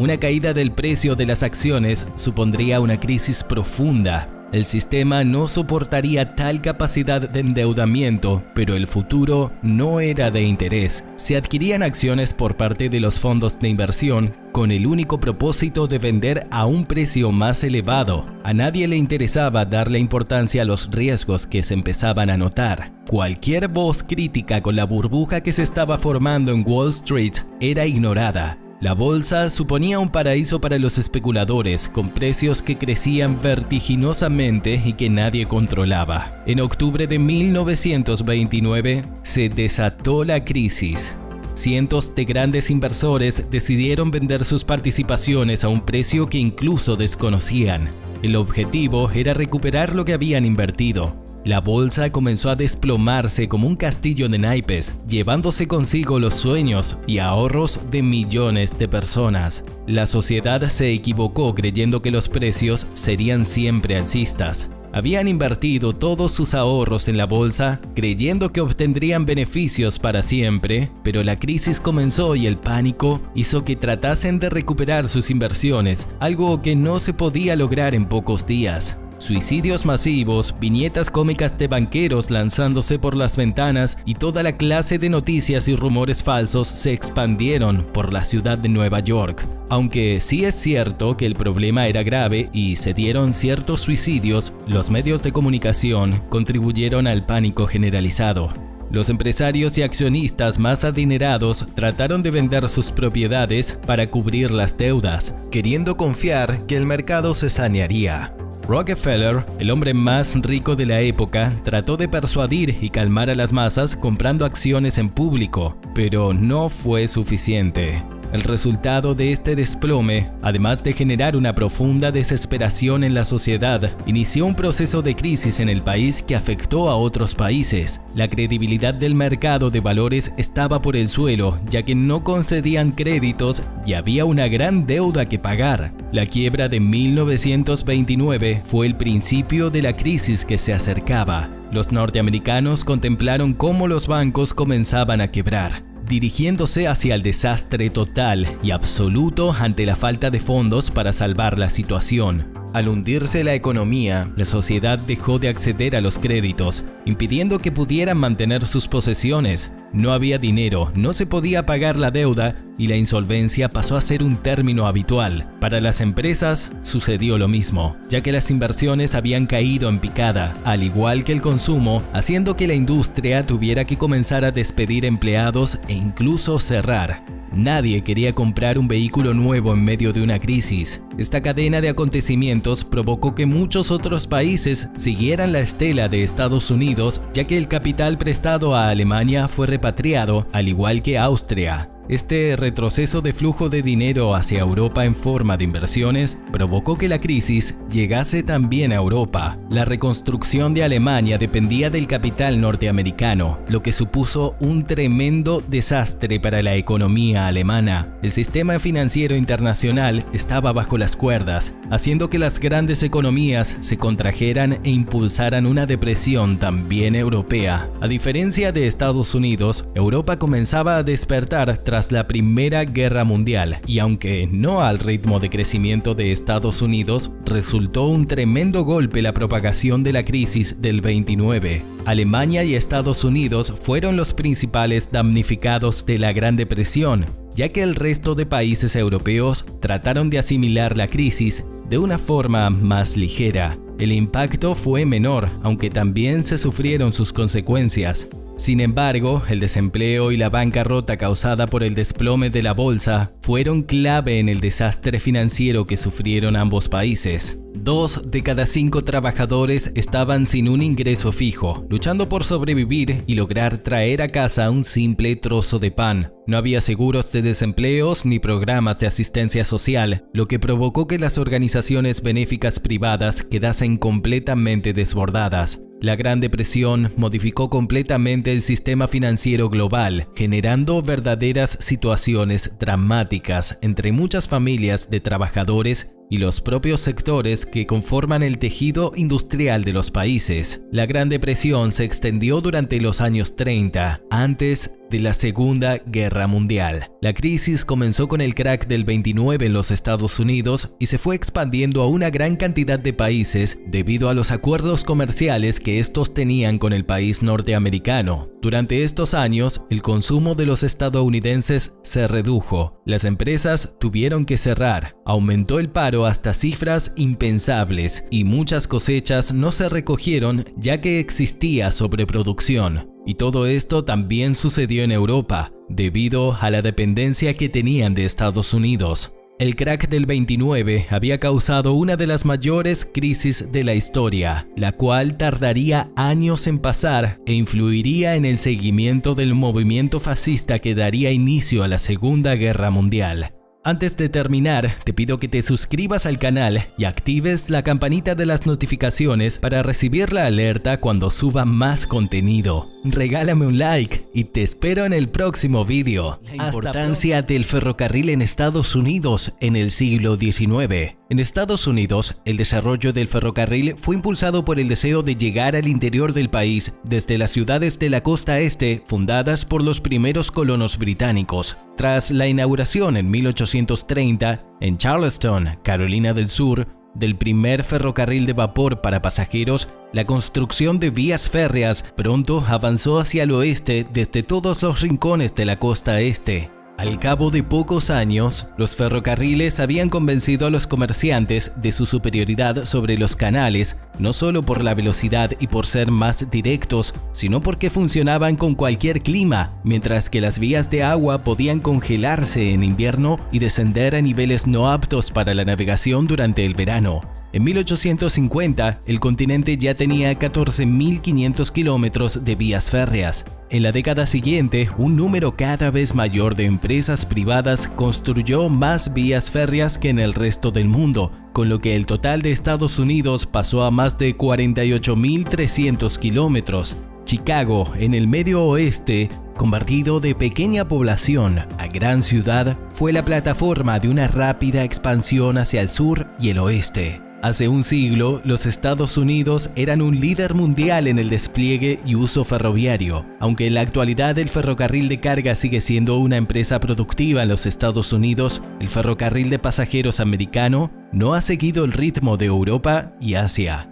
Una caída del precio de las acciones supondría una crisis profunda. El sistema no soportaría tal capacidad de endeudamiento, pero el futuro no era de interés. Se adquirían acciones por parte de los fondos de inversión con el único propósito de vender a un precio más elevado. A nadie le interesaba darle importancia a los riesgos que se empezaban a notar. Cualquier voz crítica con la burbuja que se estaba formando en Wall Street era ignorada. La bolsa suponía un paraíso para los especuladores, con precios que crecían vertiginosamente y que nadie controlaba. En octubre de 1929 se desató la crisis. Cientos de grandes inversores decidieron vender sus participaciones a un precio que incluso desconocían. El objetivo era recuperar lo que habían invertido. La bolsa comenzó a desplomarse como un castillo de naipes, llevándose consigo los sueños y ahorros de millones de personas. La sociedad se equivocó creyendo que los precios serían siempre alcistas. Habían invertido todos sus ahorros en la bolsa, creyendo que obtendrían beneficios para siempre, pero la crisis comenzó y el pánico hizo que tratasen de recuperar sus inversiones, algo que no se podía lograr en pocos días. Suicidios masivos, viñetas cómicas de banqueros lanzándose por las ventanas y toda la clase de noticias y rumores falsos se expandieron por la ciudad de Nueva York. Aunque sí es cierto que el problema era grave y se dieron ciertos suicidios, los medios de comunicación contribuyeron al pánico generalizado. Los empresarios y accionistas más adinerados trataron de vender sus propiedades para cubrir las deudas, queriendo confiar que el mercado se sanearía. Rockefeller, el hombre más rico de la época, trató de persuadir y calmar a las masas comprando acciones en público, pero no fue suficiente. El resultado de este desplome, además de generar una profunda desesperación en la sociedad, inició un proceso de crisis en el país que afectó a otros países. La credibilidad del mercado de valores estaba por el suelo, ya que no concedían créditos y había una gran deuda que pagar. La quiebra de 1929 fue el principio de la crisis que se acercaba. Los norteamericanos contemplaron cómo los bancos comenzaban a quebrar, dirigiéndose hacia el desastre total y absoluto ante la falta de fondos para salvar la situación. Al hundirse la economía, la sociedad dejó de acceder a los créditos, impidiendo que pudieran mantener sus posesiones. No había dinero, no se podía pagar la deuda y la insolvencia pasó a ser un término habitual. Para las empresas sucedió lo mismo, ya que las inversiones habían caído en picada, al igual que el consumo, haciendo que la industria tuviera que comenzar a despedir empleados e incluso cerrar. Nadie quería comprar un vehículo nuevo en medio de una crisis. Esta cadena de acontecimientos provocó que muchos otros países siguieran la estela de Estados Unidos, ya que el capital prestado a Alemania fue repatriado, al igual que Austria. Este retroceso de flujo de dinero hacia Europa en forma de inversiones provocó que la crisis llegase también a Europa. La reconstrucción de Alemania dependía del capital norteamericano, lo que supuso un tremendo desastre para la economía alemana. El sistema financiero internacional estaba bajo las cuerdas, haciendo que las grandes economías se contrajeran e impulsaran una depresión también europea. A diferencia de Estados Unidos, Europa comenzaba a despertar tras la Primera Guerra Mundial, y aunque no al ritmo de crecimiento de Estados Unidos, resultó un tremendo golpe la propagación de la crisis del 29. Alemania y Estados Unidos fueron los principales damnificados de la Gran Depresión, ya que el resto de países europeos trataron de asimilar la crisis de una forma más ligera. El impacto fue menor, aunque también se sufrieron sus consecuencias. Sin embargo, el desempleo y la bancarrota causada por el desplome de la bolsa fueron clave en el desastre financiero que sufrieron ambos países. 2 de cada 5 trabajadores estaban sin un ingreso fijo, luchando por sobrevivir y lograr traer a casa un simple trozo de pan. No había seguros de desempleos ni programas de asistencia social, lo que provocó que las organizaciones benéficas privadas quedasen completamente desbordadas. La Gran Depresión modificó completamente el sistema financiero global, generando verdaderas situaciones dramáticas entre muchas familias de trabajadores y los propios sectores que conforman el tejido industrial de los países. La Gran Depresión se extendió durante los años 30, antes de la Segunda Guerra Mundial. La crisis comenzó con el crack del 29 en los Estados Unidos y se fue expandiendo a una gran cantidad de países debido a los acuerdos comerciales que estos tenían con el país norteamericano. Durante estos años, el consumo de los estadounidenses se redujo, las empresas tuvieron que cerrar, aumentó el paro hasta cifras impensables y muchas cosechas no se recogieron ya que existía sobreproducción. Y todo esto también sucedió en Europa, debido a la dependencia que tenían de Estados Unidos. El crack del 29 había causado una de las mayores crisis de la historia, la cual tardaría años en pasar e influiría en el seguimiento del movimiento fascista que daría inicio a la Segunda Guerra Mundial. Antes de terminar, te pido que te suscribas al canal y actives la campanita de las notificaciones para recibir la alerta cuando suba más contenido. Regálame un like y te espero en el próximo vídeo. La importancia del ferrocarril en Estados Unidos en el siglo XIX. En Estados Unidos, el desarrollo del ferrocarril fue impulsado por el deseo de llegar al interior del país desde las ciudades de la costa este fundadas por los primeros colonos británicos. Tras la inauguración en 1830 en Charleston, Carolina del Sur, del primer ferrocarril de vapor para pasajeros, la construcción de vías férreas pronto avanzó hacia el oeste desde todos los rincones de la costa este. Al cabo de pocos años, los ferrocarriles habían convencido a los comerciantes de su superioridad sobre los canales, no solo por la velocidad y por ser más directos, sino porque funcionaban con cualquier clima, mientras que las vías de agua podían congelarse en invierno y descender a niveles no aptos para la navegación durante el verano. En 1850, el continente ya tenía 14.500 kilómetros de vías férreas. En la década siguiente, un número cada vez mayor de empresas privadas construyó más vías férreas que en el resto del mundo, con lo que el total de Estados Unidos pasó a más de 48.300 kilómetros. Chicago, en el medio oeste, convertido de pequeña población a gran ciudad, fue la plataforma de una rápida expansión hacia el sur y el oeste. Hace un siglo, los Estados Unidos eran un líder mundial en el despliegue y uso ferroviario. Aunque en la actualidad el ferrocarril de carga sigue siendo una empresa productiva en los Estados Unidos, el ferrocarril de pasajeros americano no ha seguido el ritmo de Europa y Asia.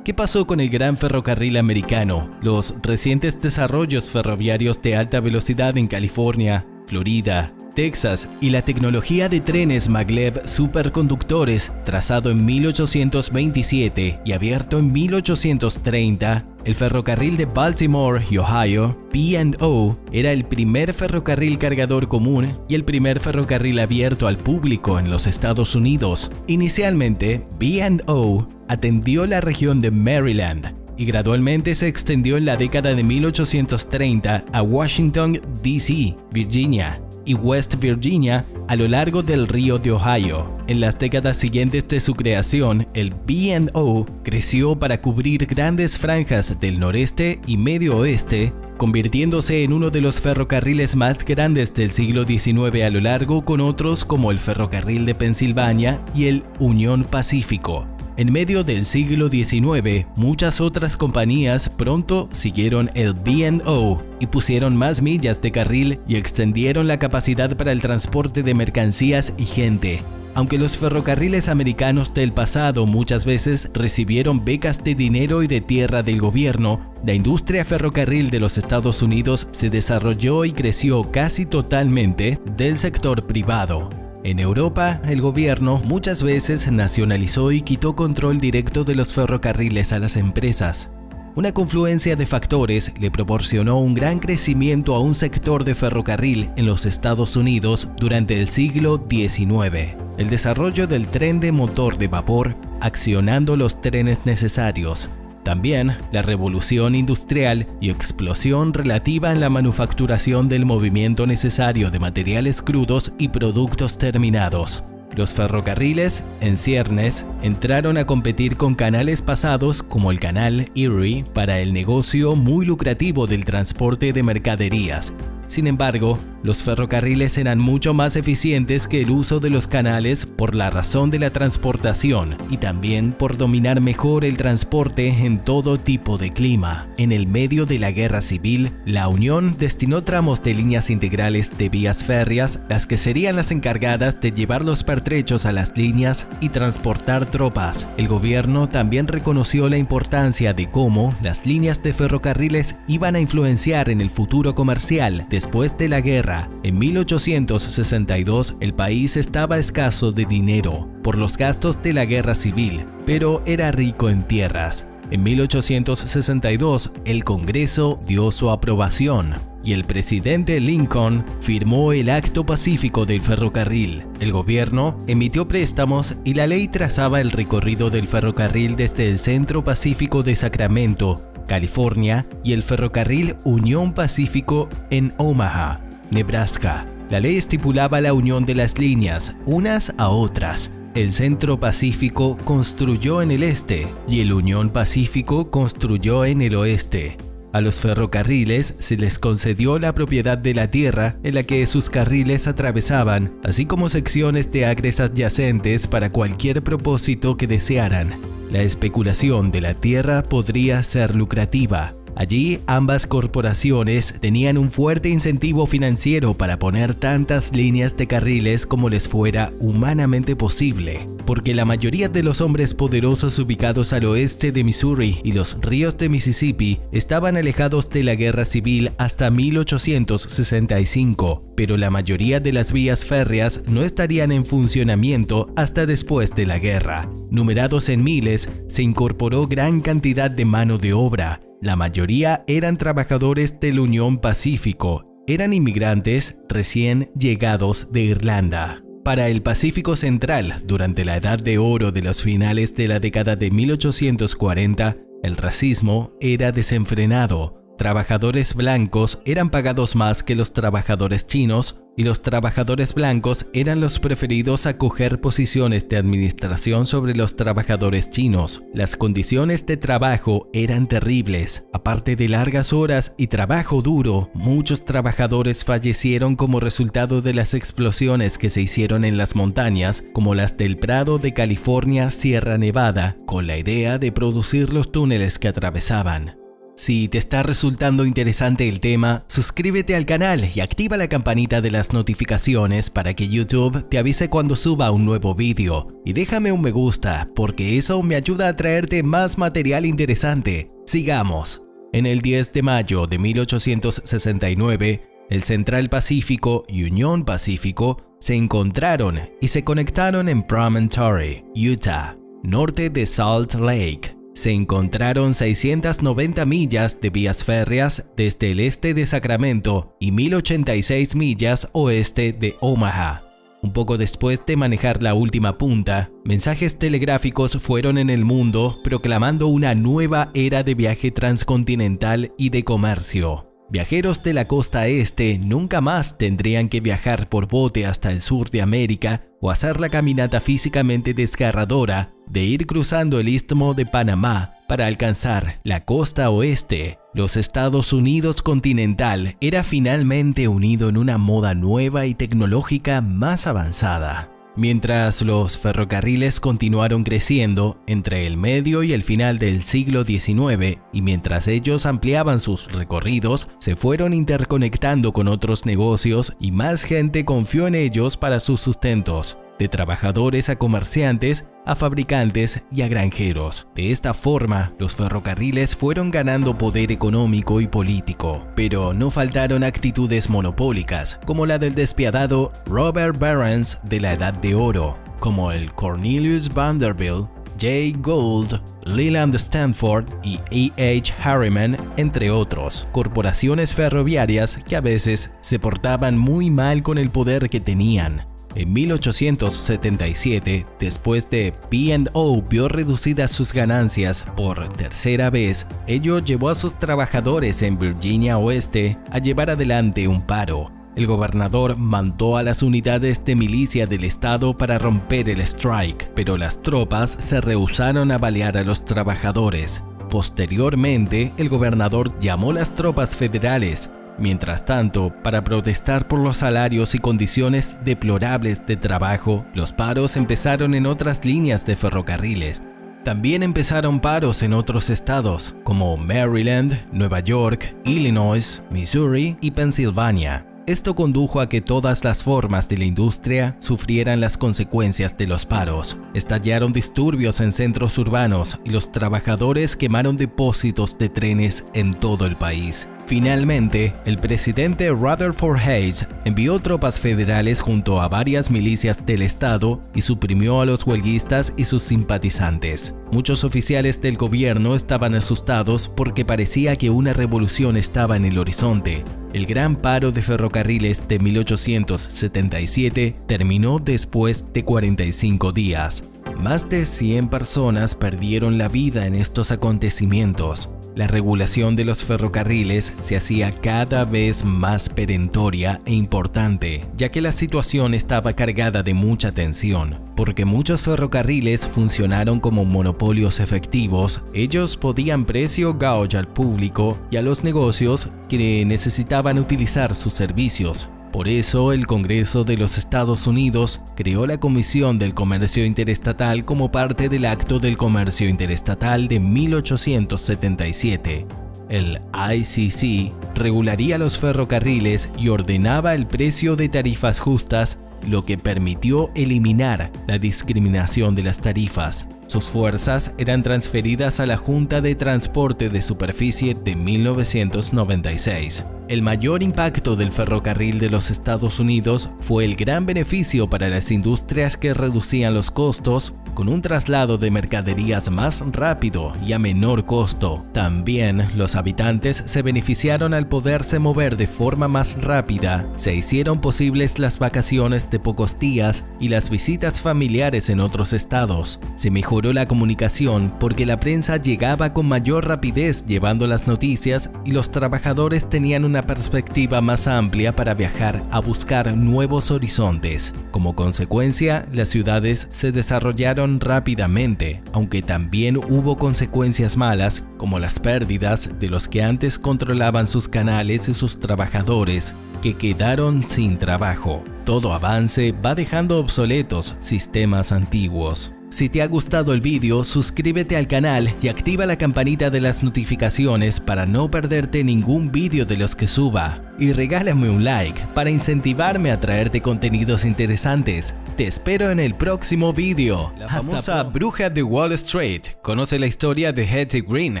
¿Qué pasó con el gran ferrocarril americano? Los recientes desarrollos ferroviarios de alta velocidad en California, Florida, Texas y la tecnología de trenes maglev superconductores trazado en 1827 y abierto en 1830, el ferrocarril de Baltimore y Ohio, P&O, era el primer ferrocarril cargador común y el primer ferrocarril abierto al público en los Estados Unidos. Inicialmente, P&O atendió la región de Maryland y gradualmente se extendió en la década de 1830 a Washington, D.C., Virginia. y West Virginia a lo largo del río de Ohio. En las décadas siguientes de su creación, el B&O creció para cubrir grandes franjas del noreste y medio oeste, convirtiéndose en uno de los ferrocarriles más grandes del siglo XIX a lo largo, con otros como el Ferrocarril de Pensilvania y el Union Pacífico. En medio del siglo XIX, muchas otras compañías pronto siguieron el B&O y pusieron más millas de carril y extendieron la capacidad para el transporte de mercancías y gente. Aunque los ferrocarriles americanos del pasado muchas veces recibieron becas de dinero y de tierra del gobierno, la industria ferrocarril de los Estados Unidos se desarrolló y creció casi totalmente del sector privado. En Europa, el gobierno muchas veces nacionalizó y quitó control directo de los ferrocarriles a las empresas. Una confluencia de factores le proporcionó un gran crecimiento a un sector de ferrocarril en los Estados Unidos durante el siglo XIX. El desarrollo del tren de motor de vapor, accionando los trenes necesarios. También la revolución industrial y explosión relativa en la manufacturación del movimiento necesario de materiales crudos y productos terminados. Los ferrocarriles, en ciernes, entraron a competir con canales pasados como el canal Erie para el negocio muy lucrativo del transporte de mercaderías. Sin embargo, los ferrocarriles eran mucho más eficientes que el uso de los canales por la razón de la transportación y también por dominar mejor el transporte en todo tipo de clima. En el medio de la Guerra Civil, la Unión destinó tramos de líneas integrales de vías férreas, las que serían las encargadas de llevar los pertrechos a las líneas y transportar tropas. El gobierno también reconoció la importancia de cómo las líneas de ferrocarriles iban a influenciar en el futuro comercial después de la guerra. En 1862 el país estaba escaso de dinero por los gastos de la guerra civil, pero era rico en tierras. En 1862 el Congreso dio su aprobación y el presidente Lincoln firmó el Acto Pacífico del Ferrocarril. El gobierno emitió préstamos y la ley trazaba el recorrido del ferrocarril desde el Centro Pacífico de Sacramento, California, y el ferrocarril Union Pacífico en Omaha, Nebraska. La ley estipulaba la unión de las líneas unas a otras. El Centro Pacífico construyó en el este y el Union Pacífico construyó en el oeste. A los ferrocarriles se les concedió la propiedad de la tierra en la que sus carriles atravesaban, así como secciones de acres adyacentes para cualquier propósito que desearan. La especulación de la tierra podría ser lucrativa. Allí, ambas corporaciones tenían un fuerte incentivo financiero para poner tantas líneas de carriles como les fuera humanamente posible, porque la mayoría de los hombres poderosos ubicados al oeste de Missouri y los ríos de Mississippi estaban alejados de la guerra civil hasta 1865, pero la mayoría de las vías férreas no estarían en funcionamiento hasta después de la guerra. Numerados en miles, se incorporó gran cantidad de mano de obra. La mayoría eran trabajadores del Union Pacífico, eran inmigrantes recién llegados de Irlanda. Para el Pacífico Central, durante la Edad de Oro de los finales de la década de 1840, el racismo era desenfrenado. Trabajadores blancos eran pagados más que los trabajadores chinos y los trabajadores blancos eran los preferidos a coger posiciones de administración sobre los trabajadores chinos. Las condiciones de trabajo eran terribles. Aparte de largas horas y trabajo duro, muchos trabajadores fallecieron como resultado de las explosiones que se hicieron en las montañas, como las del Prado de California, Sierra Nevada, con la idea de producir los túneles que atravesaban. Si te está resultando interesante el tema, suscríbete al canal y activa la campanita de las notificaciones para que YouTube te avise cuando suba un nuevo vídeo. Y déjame un me gusta, porque eso me ayuda a traerte más material interesante. Sigamos. En el 10 de mayo de 1869, el Central Pacífico y Union Pacífico se encontraron y se conectaron en Promontory, Utah, norte de Salt Lake. Se encontraron 690 millas de vías férreas desde el este de Sacramento y 1086 millas oeste de Omaha. Un poco después de manejar la última punta, mensajes telegráficos fueron en el mundo proclamando una nueva era de viaje transcontinental y de comercio. Viajeros de la costa este nunca más tendrían que viajar por bote hasta el sur de América o hacer la caminata físicamente desgarradora de ir cruzando el Istmo de Panamá para alcanzar la costa oeste. Los Estados Unidos continental era finalmente unido en una moda nueva y tecnológica más avanzada. Mientras los ferrocarriles continuaron creciendo entre el medio y el final del siglo XIX y mientras ellos ampliaban sus recorridos, se fueron interconectando con otros negocios y más gente confió en ellos para sus sustentos, de trabajadores a comerciantes, a fabricantes y a granjeros. De esta forma, los ferrocarriles fueron ganando poder económico y político, pero no faltaron actitudes monopólicas, como la del despiadado Robert Barons de la Edad de Oro, como el Cornelius Vanderbilt, Jay Gould, Leland Stanford y E.H. Harriman, entre otros, corporaciones ferroviarias que a veces se portaban muy mal con el poder que tenían. En 1877, después de P&O vio reducidas sus ganancias por tercera vez, ello llevó a sus trabajadores en Virginia Oeste a llevar adelante un paro. El gobernador mandó a las unidades de milicia del estado para romper el strike, pero las tropas se rehusaron a balear a los trabajadores. Posteriormente, el gobernador llamó a las tropas federales. Mientras tanto, para protestar por los salarios y condiciones deplorables de trabajo, los paros empezaron en otras líneas de ferrocarriles. También empezaron paros en otros estados, como Maryland, Nueva York, Illinois, Missouri y Pensilvania. Esto condujo a que todas las formas de la industria sufrieran las consecuencias de los paros. Estallaron disturbios en centros urbanos y los trabajadores quemaron depósitos de trenes en todo el país. Finalmente, el presidente Rutherford Hayes envió tropas federales junto a varias milicias del estado y suprimió a los huelguistas y sus simpatizantes. Muchos oficiales del gobierno estaban asustados porque parecía que una revolución estaba en el horizonte. El gran paro de ferrocarriles de 1877 terminó después de 45 días. Más de 100 personas perdieron la vida en estos acontecimientos. La regulación de los ferrocarriles se hacía cada vez más perentoria e importante, ya que la situación estaba cargada de mucha tensión. Porque muchos ferrocarriles funcionaron como monopolios efectivos, ellos podían precio gauge al público y a los negocios que necesitaban utilizar sus servicios. Por eso, el Congreso de los Estados Unidos creó la Comisión del Comercio Interestatal como parte del Acto del Comercio Interestatal de 1877. El ICC regularía los ferrocarriles y ordenaba el precio de tarifas justas, lo que permitió eliminar la discriminación de las tarifas. Sus fuerzas eran transferidas a la Junta de Transporte de Superficie de 1996. El mayor impacto del ferrocarril de los Estados Unidos fue el gran beneficio para las industrias que reducían los costos con un traslado de mercaderías más rápido y a menor costo. También los habitantes se beneficiaron al poderse mover de forma más rápida, se hicieron posibles las vacaciones de pocos días y las visitas familiares en otros estados. Se mejoró la comunicación porque la prensa llegaba con mayor rapidez llevando las noticias y los trabajadores tenían una perspectiva más amplia para viajar a buscar nuevos horizontes. Como consecuencia, las ciudades se desarrollaron rápidamente, aunque también hubo consecuencias malas como las pérdidas de los que antes controlaban sus canales y sus trabajadores que quedaron sin trabajo. Todo avance va dejando obsoletos sistemas antiguos. Si te ha gustado el vídeo, suscríbete al canal y activa la campanita de las notificaciones para no perderte ningún vídeo de los que suba. Y regálame un like para incentivarme a traerte contenidos interesantes. Te espero en el próximo vídeo. La famosa bruja de Wall Street. Conoce la historia de Hetty Green,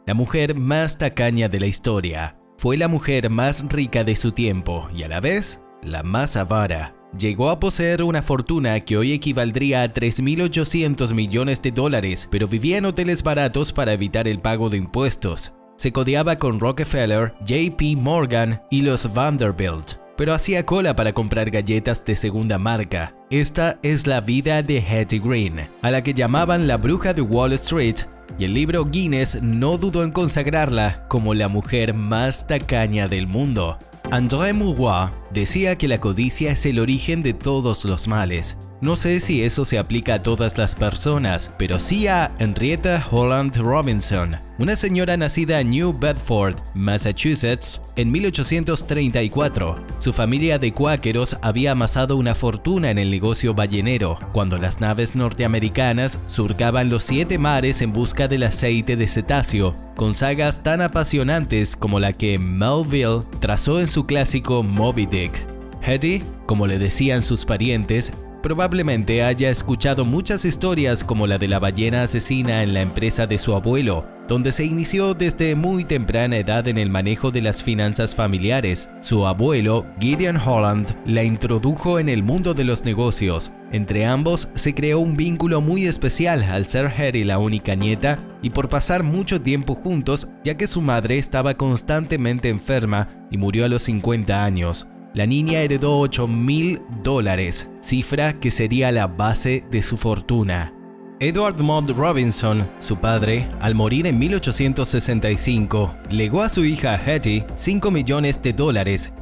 la mujer más tacaña de la historia. Fue la mujer más rica de su tiempo y a la vez la más avara. Llegó a poseer una fortuna que hoy equivaldría a 3.800 millones de dólares, pero vivía en hoteles baratos para evitar el pago de impuestos. Se codeaba con Rockefeller, JP Morgan y los Vanderbilt, pero hacía cola para comprar galletas de segunda marca. Esta es la vida de Hetty Green, a la que llamaban la bruja de Wall Street, y el libro Guinness no dudó en consagrarla como la mujer más tacaña del mundo. André Maurois decía que la codicia es el origen de todos los males. No sé si eso se aplica a todas las personas, pero sí a Henrietta Holland Robinson, una señora nacida en New Bedford, Massachusetts, en 1834. Su familia de cuáqueros había amasado una fortuna en el negocio ballenero, cuando las naves norteamericanas surcaban los 7 mares en busca del aceite de cetáceo, con sagas tan apasionantes como la que Melville trazó en su clásico Moby Dick. Hetty, como le decían sus parientes, probablemente haya escuchado muchas historias como la de la ballena asesina en la empresa de su abuelo, donde se inició desde muy temprana edad en el manejo de las finanzas familiares. Su abuelo, Gideon Holland, la introdujo en el mundo de los negocios. Entre ambos se creó un vínculo muy especial al ser Hetty la única nieta y por pasar mucho tiempo juntos, ya que su madre estaba constantemente enferma y murió a los 50 años. La niña heredó $8,000, cifra que sería la base de su fortuna. Edward Mott Robinson, su padre, al morir en 1865, legó a su hija Hetty $5 millones,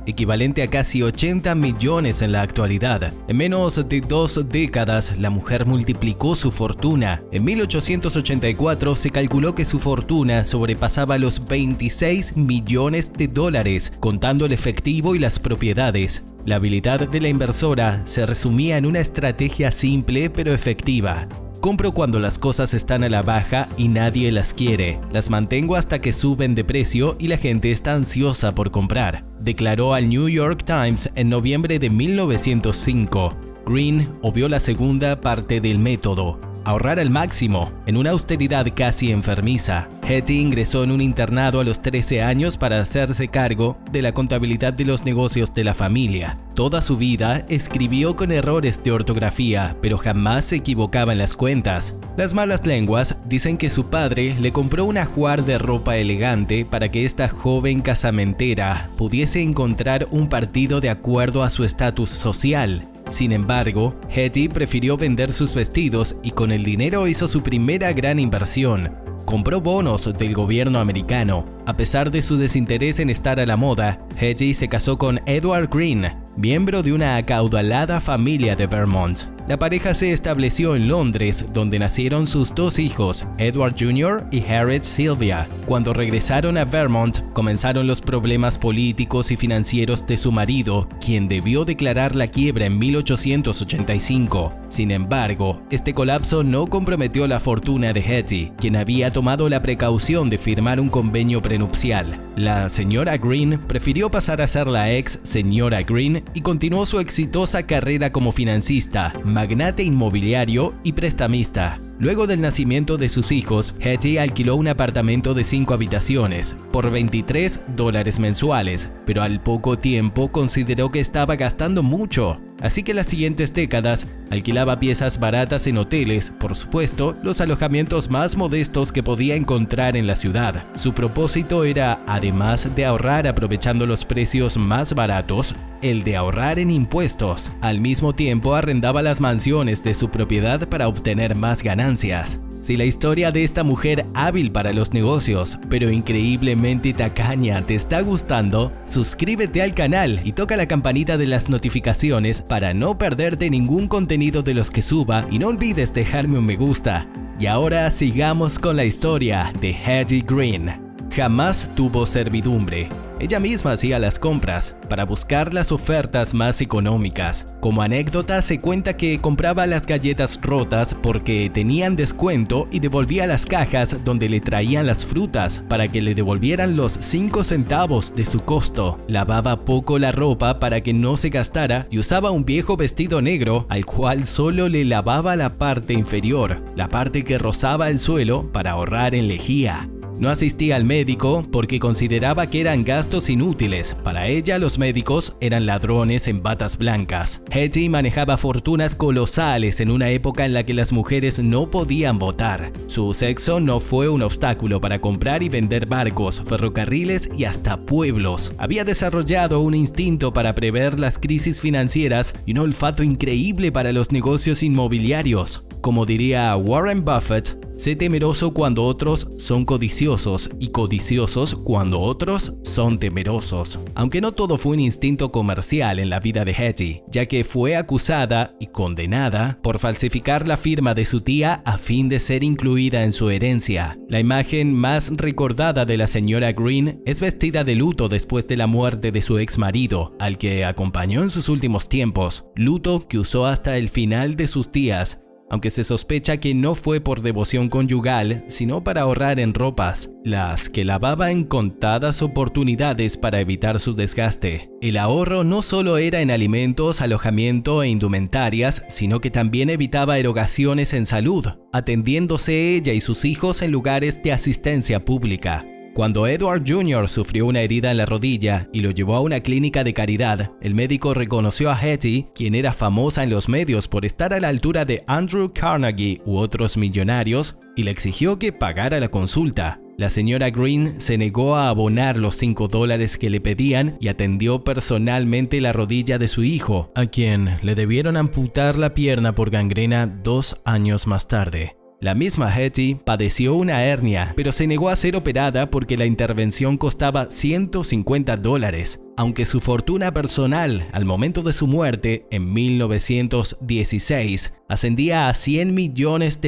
equivalente a casi 80 millones en la actualidad. En menos de 2 décadas, la mujer multiplicó su fortuna. En 1884 se calculó que su fortuna sobrepasaba los $26 millones, contando el efectivo y las propiedades. La habilidad de la inversora se resumía en una estrategia simple pero efectiva. Compro cuando las cosas están a la baja y nadie las quiere. Las mantengo hasta que suben de precio y la gente está ansiosa por comprar, declaró al New York Times en noviembre de 1905. Green obvió la segunda parte del método: ahorrar al máximo, en una austeridad casi enfermiza. Hetty ingresó en un internado a los 13 años para hacerse cargo de la contabilidad de los negocios de la familia. Toda su vida escribió con errores de ortografía, pero jamás se equivocaba en las cuentas. Las malas lenguas dicen que su padre le compró un ajuar de ropa elegante para que esta joven casamentera pudiese encontrar un partido de acuerdo a su estatus social. Sin embargo, Hetty prefirió vender sus vestidos y con el dinero hizo su primera gran inversión. Compró bonos del gobierno americano. A pesar de su desinterés en estar a la moda, Hetty se casó con Edward Green, miembro de una acaudalada familia de Vermont. La pareja se estableció en Londres, donde nacieron sus 2 hijos, Edward Jr. y Harriet Sylvia. Cuando regresaron a Vermont, comenzaron los problemas políticos y financieros de su marido, quien debió declarar la quiebra en 1885. Sin embargo, este colapso no comprometió la fortuna de Hetty, quien había tomado la precaución de firmar un convenio prenupcial. La señora Green prefirió pasar a ser la ex señora Green y continuó su exitosa carrera como financista, magnate inmobiliario y prestamista. Luego del nacimiento de sus hijos, Hetty alquiló un apartamento de 5 habitaciones por $23 mensuales, pero al poco tiempo consideró que estaba gastando mucho. Así que las siguientes décadas alquilaba piezas baratas en hoteles, por supuesto, los alojamientos más modestos que podía encontrar en la ciudad. Su propósito era, además de ahorrar aprovechando los precios más baratos, el de ahorrar en impuestos. Al mismo tiempo arrendaba las mansiones de su propiedad para obtener más ganancias. Si la historia de esta mujer hábil para los negocios, pero increíblemente tacaña, te está gustando, suscríbete al canal y toca la campanita de las notificaciones para no perderte ningún contenido de los que suba y no olvides dejarme un me gusta. Y ahora sigamos con la historia de Hetty Green. Jamás tuvo servidumbre. Ella misma hacía las compras para buscar las ofertas más económicas. Como anécdota se cuenta que compraba las galletas rotas porque tenían descuento y devolvía las cajas donde le traían las frutas para que le devolvieran los 5 centavos de su costo. Lavaba poco la ropa para que no se gastara y usaba un viejo vestido negro al cual solo le lavaba la parte inferior, la parte que rozaba el suelo, para ahorrar en lejía. No asistía al médico porque consideraba que eran gastos inútiles. Para ella los médicos eran ladrones en batas blancas. Hetty manejaba fortunas colosales en una época en la que las mujeres no podían votar. Su sexo no fue un obstáculo para comprar y vender barcos, ferrocarriles y hasta pueblos. Había desarrollado un instinto para prever las crisis financieras y un olfato increíble para los negocios inmobiliarios. como diría Warren Buffett, sé temeroso cuando otros son codiciosos y codiciosos cuando otros son temerosos. Aunque no todo fue un instinto comercial en la vida de Hetty, ya que fue acusada y condenada por falsificar la firma de su tía a fin de ser incluida en su herencia. La imagen más recordada de la señora Green es vestida de luto después de la muerte de su ex marido, al que acompañó en sus últimos tiempos, luto que usó hasta el final de sus días, aunque se sospecha que no fue por devoción conyugal, sino para ahorrar en ropas, las que lavaba en contadas oportunidades para evitar su desgaste. El ahorro no solo era en alimentos, alojamiento e indumentarias, sino que también evitaba erogaciones en salud, atendiéndose ella y sus hijos en lugares de asistencia pública. Cuando Edward Jr. sufrió una herida en la rodilla y lo llevó a una clínica de caridad, el médico reconoció a Hetty, quien era famosa en los medios por estar a la altura de Andrew Carnegie u otros millonarios, y le exigió que pagara la consulta. La señora Green se negó a abonar los $5 que le pedían y atendió personalmente la rodilla de su hijo, a quien le debieron amputar la pierna por gangrena 2 años más tarde. La misma Hetty padeció una hernia, pero se negó a ser operada porque la intervención costaba $150, aunque su fortuna personal al momento de su muerte en 1916 ascendía a $100 millones,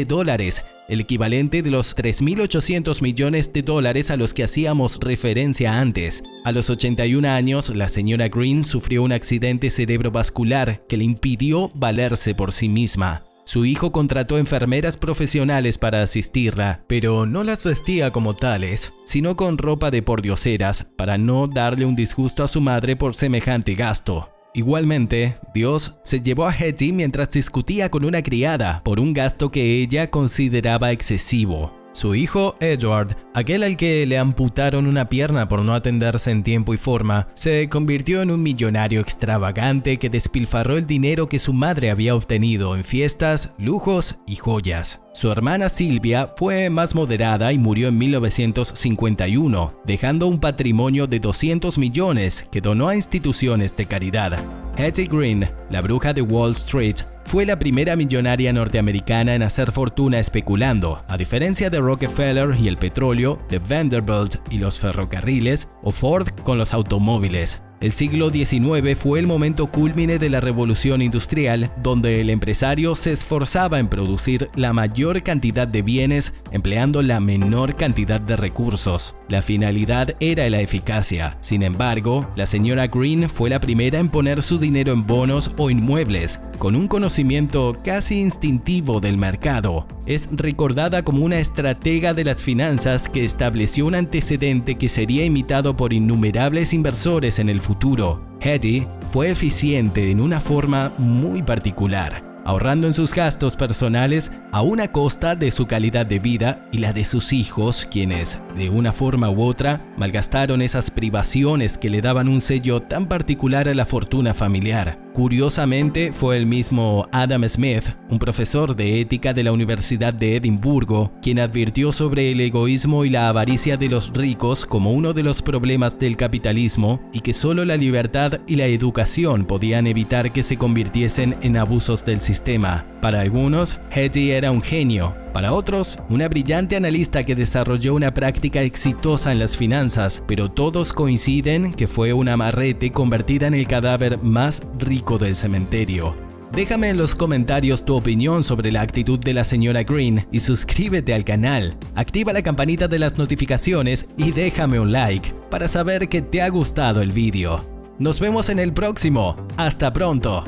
el equivalente de los 3.800 millones de dólares a los que hacíamos referencia antes. A los 81 años, la señora Green sufrió un accidente cerebrovascular que le impidió valerse por sí misma. Su hijo contrató enfermeras profesionales para asistirla, pero no las vestía como tales, sino con ropa de pordioseras para no darle un disgusto a su madre por semejante gasto. Igualmente, Dios se llevó a Hetty mientras discutía con una criada por un gasto que ella consideraba excesivo. Su hijo, Edward, aquel al que le amputaron una pierna por no atenderse en tiempo y forma, se convirtió en un millonario extravagante que despilfarró el dinero que su madre había obtenido en fiestas, lujos y joyas. Su hermana Sylvia fue más moderada y murió en 1951, dejando un patrimonio de 200 millones que donó a instituciones de caridad. Hetty Green, la bruja de Wall Street, fue la primera millonaria norteamericana en hacer fortuna especulando, a diferencia de Rockefeller y el petróleo, de Vanderbilt y los ferrocarriles, o Ford con los automóviles. El siglo XIX fue el momento cúlmine de la revolución industrial, donde el empresario se esforzaba en producir la mayor cantidad de bienes empleando la menor cantidad de recursos. La finalidad era la eficacia. Sin embargo, la señora Green fue la primera en poner su dinero en bonos o inmuebles, con un conocimiento casi instintivo del mercado. Es recordada como una estratega de las finanzas que estableció un antecedente que sería imitado por innumerables inversores en el futuro. Hetty fue eficiente en una forma muy particular, ahorrando en sus gastos personales a una costa de su calidad de vida y la de sus hijos, quienes, de una forma u otra, malgastaron esas privaciones que le daban un sello tan particular a la fortuna familiar. Curiosamente, fue el mismo Adam Smith, un profesor de ética de la Universidad de Edimburgo, quien advirtió sobre el egoísmo y la avaricia de los ricos como uno de los problemas del capitalismo y que solo la libertad y la educación podían evitar que se convirtiesen en abusos del sistema. Para algunos, Hetty era un genio. Para otros, una brillante analista que desarrolló una práctica exitosa en las finanzas, pero todos coinciden que fue una amarrete convertida en el cadáver más rico del cementerio. Déjame en los comentarios tu opinión sobre la actitud de la señora Green y suscríbete al canal. Activa la campanita de las notificaciones y déjame un like para saber que te ha gustado el vídeo. Nos vemos en el próximo. ¡Hasta pronto!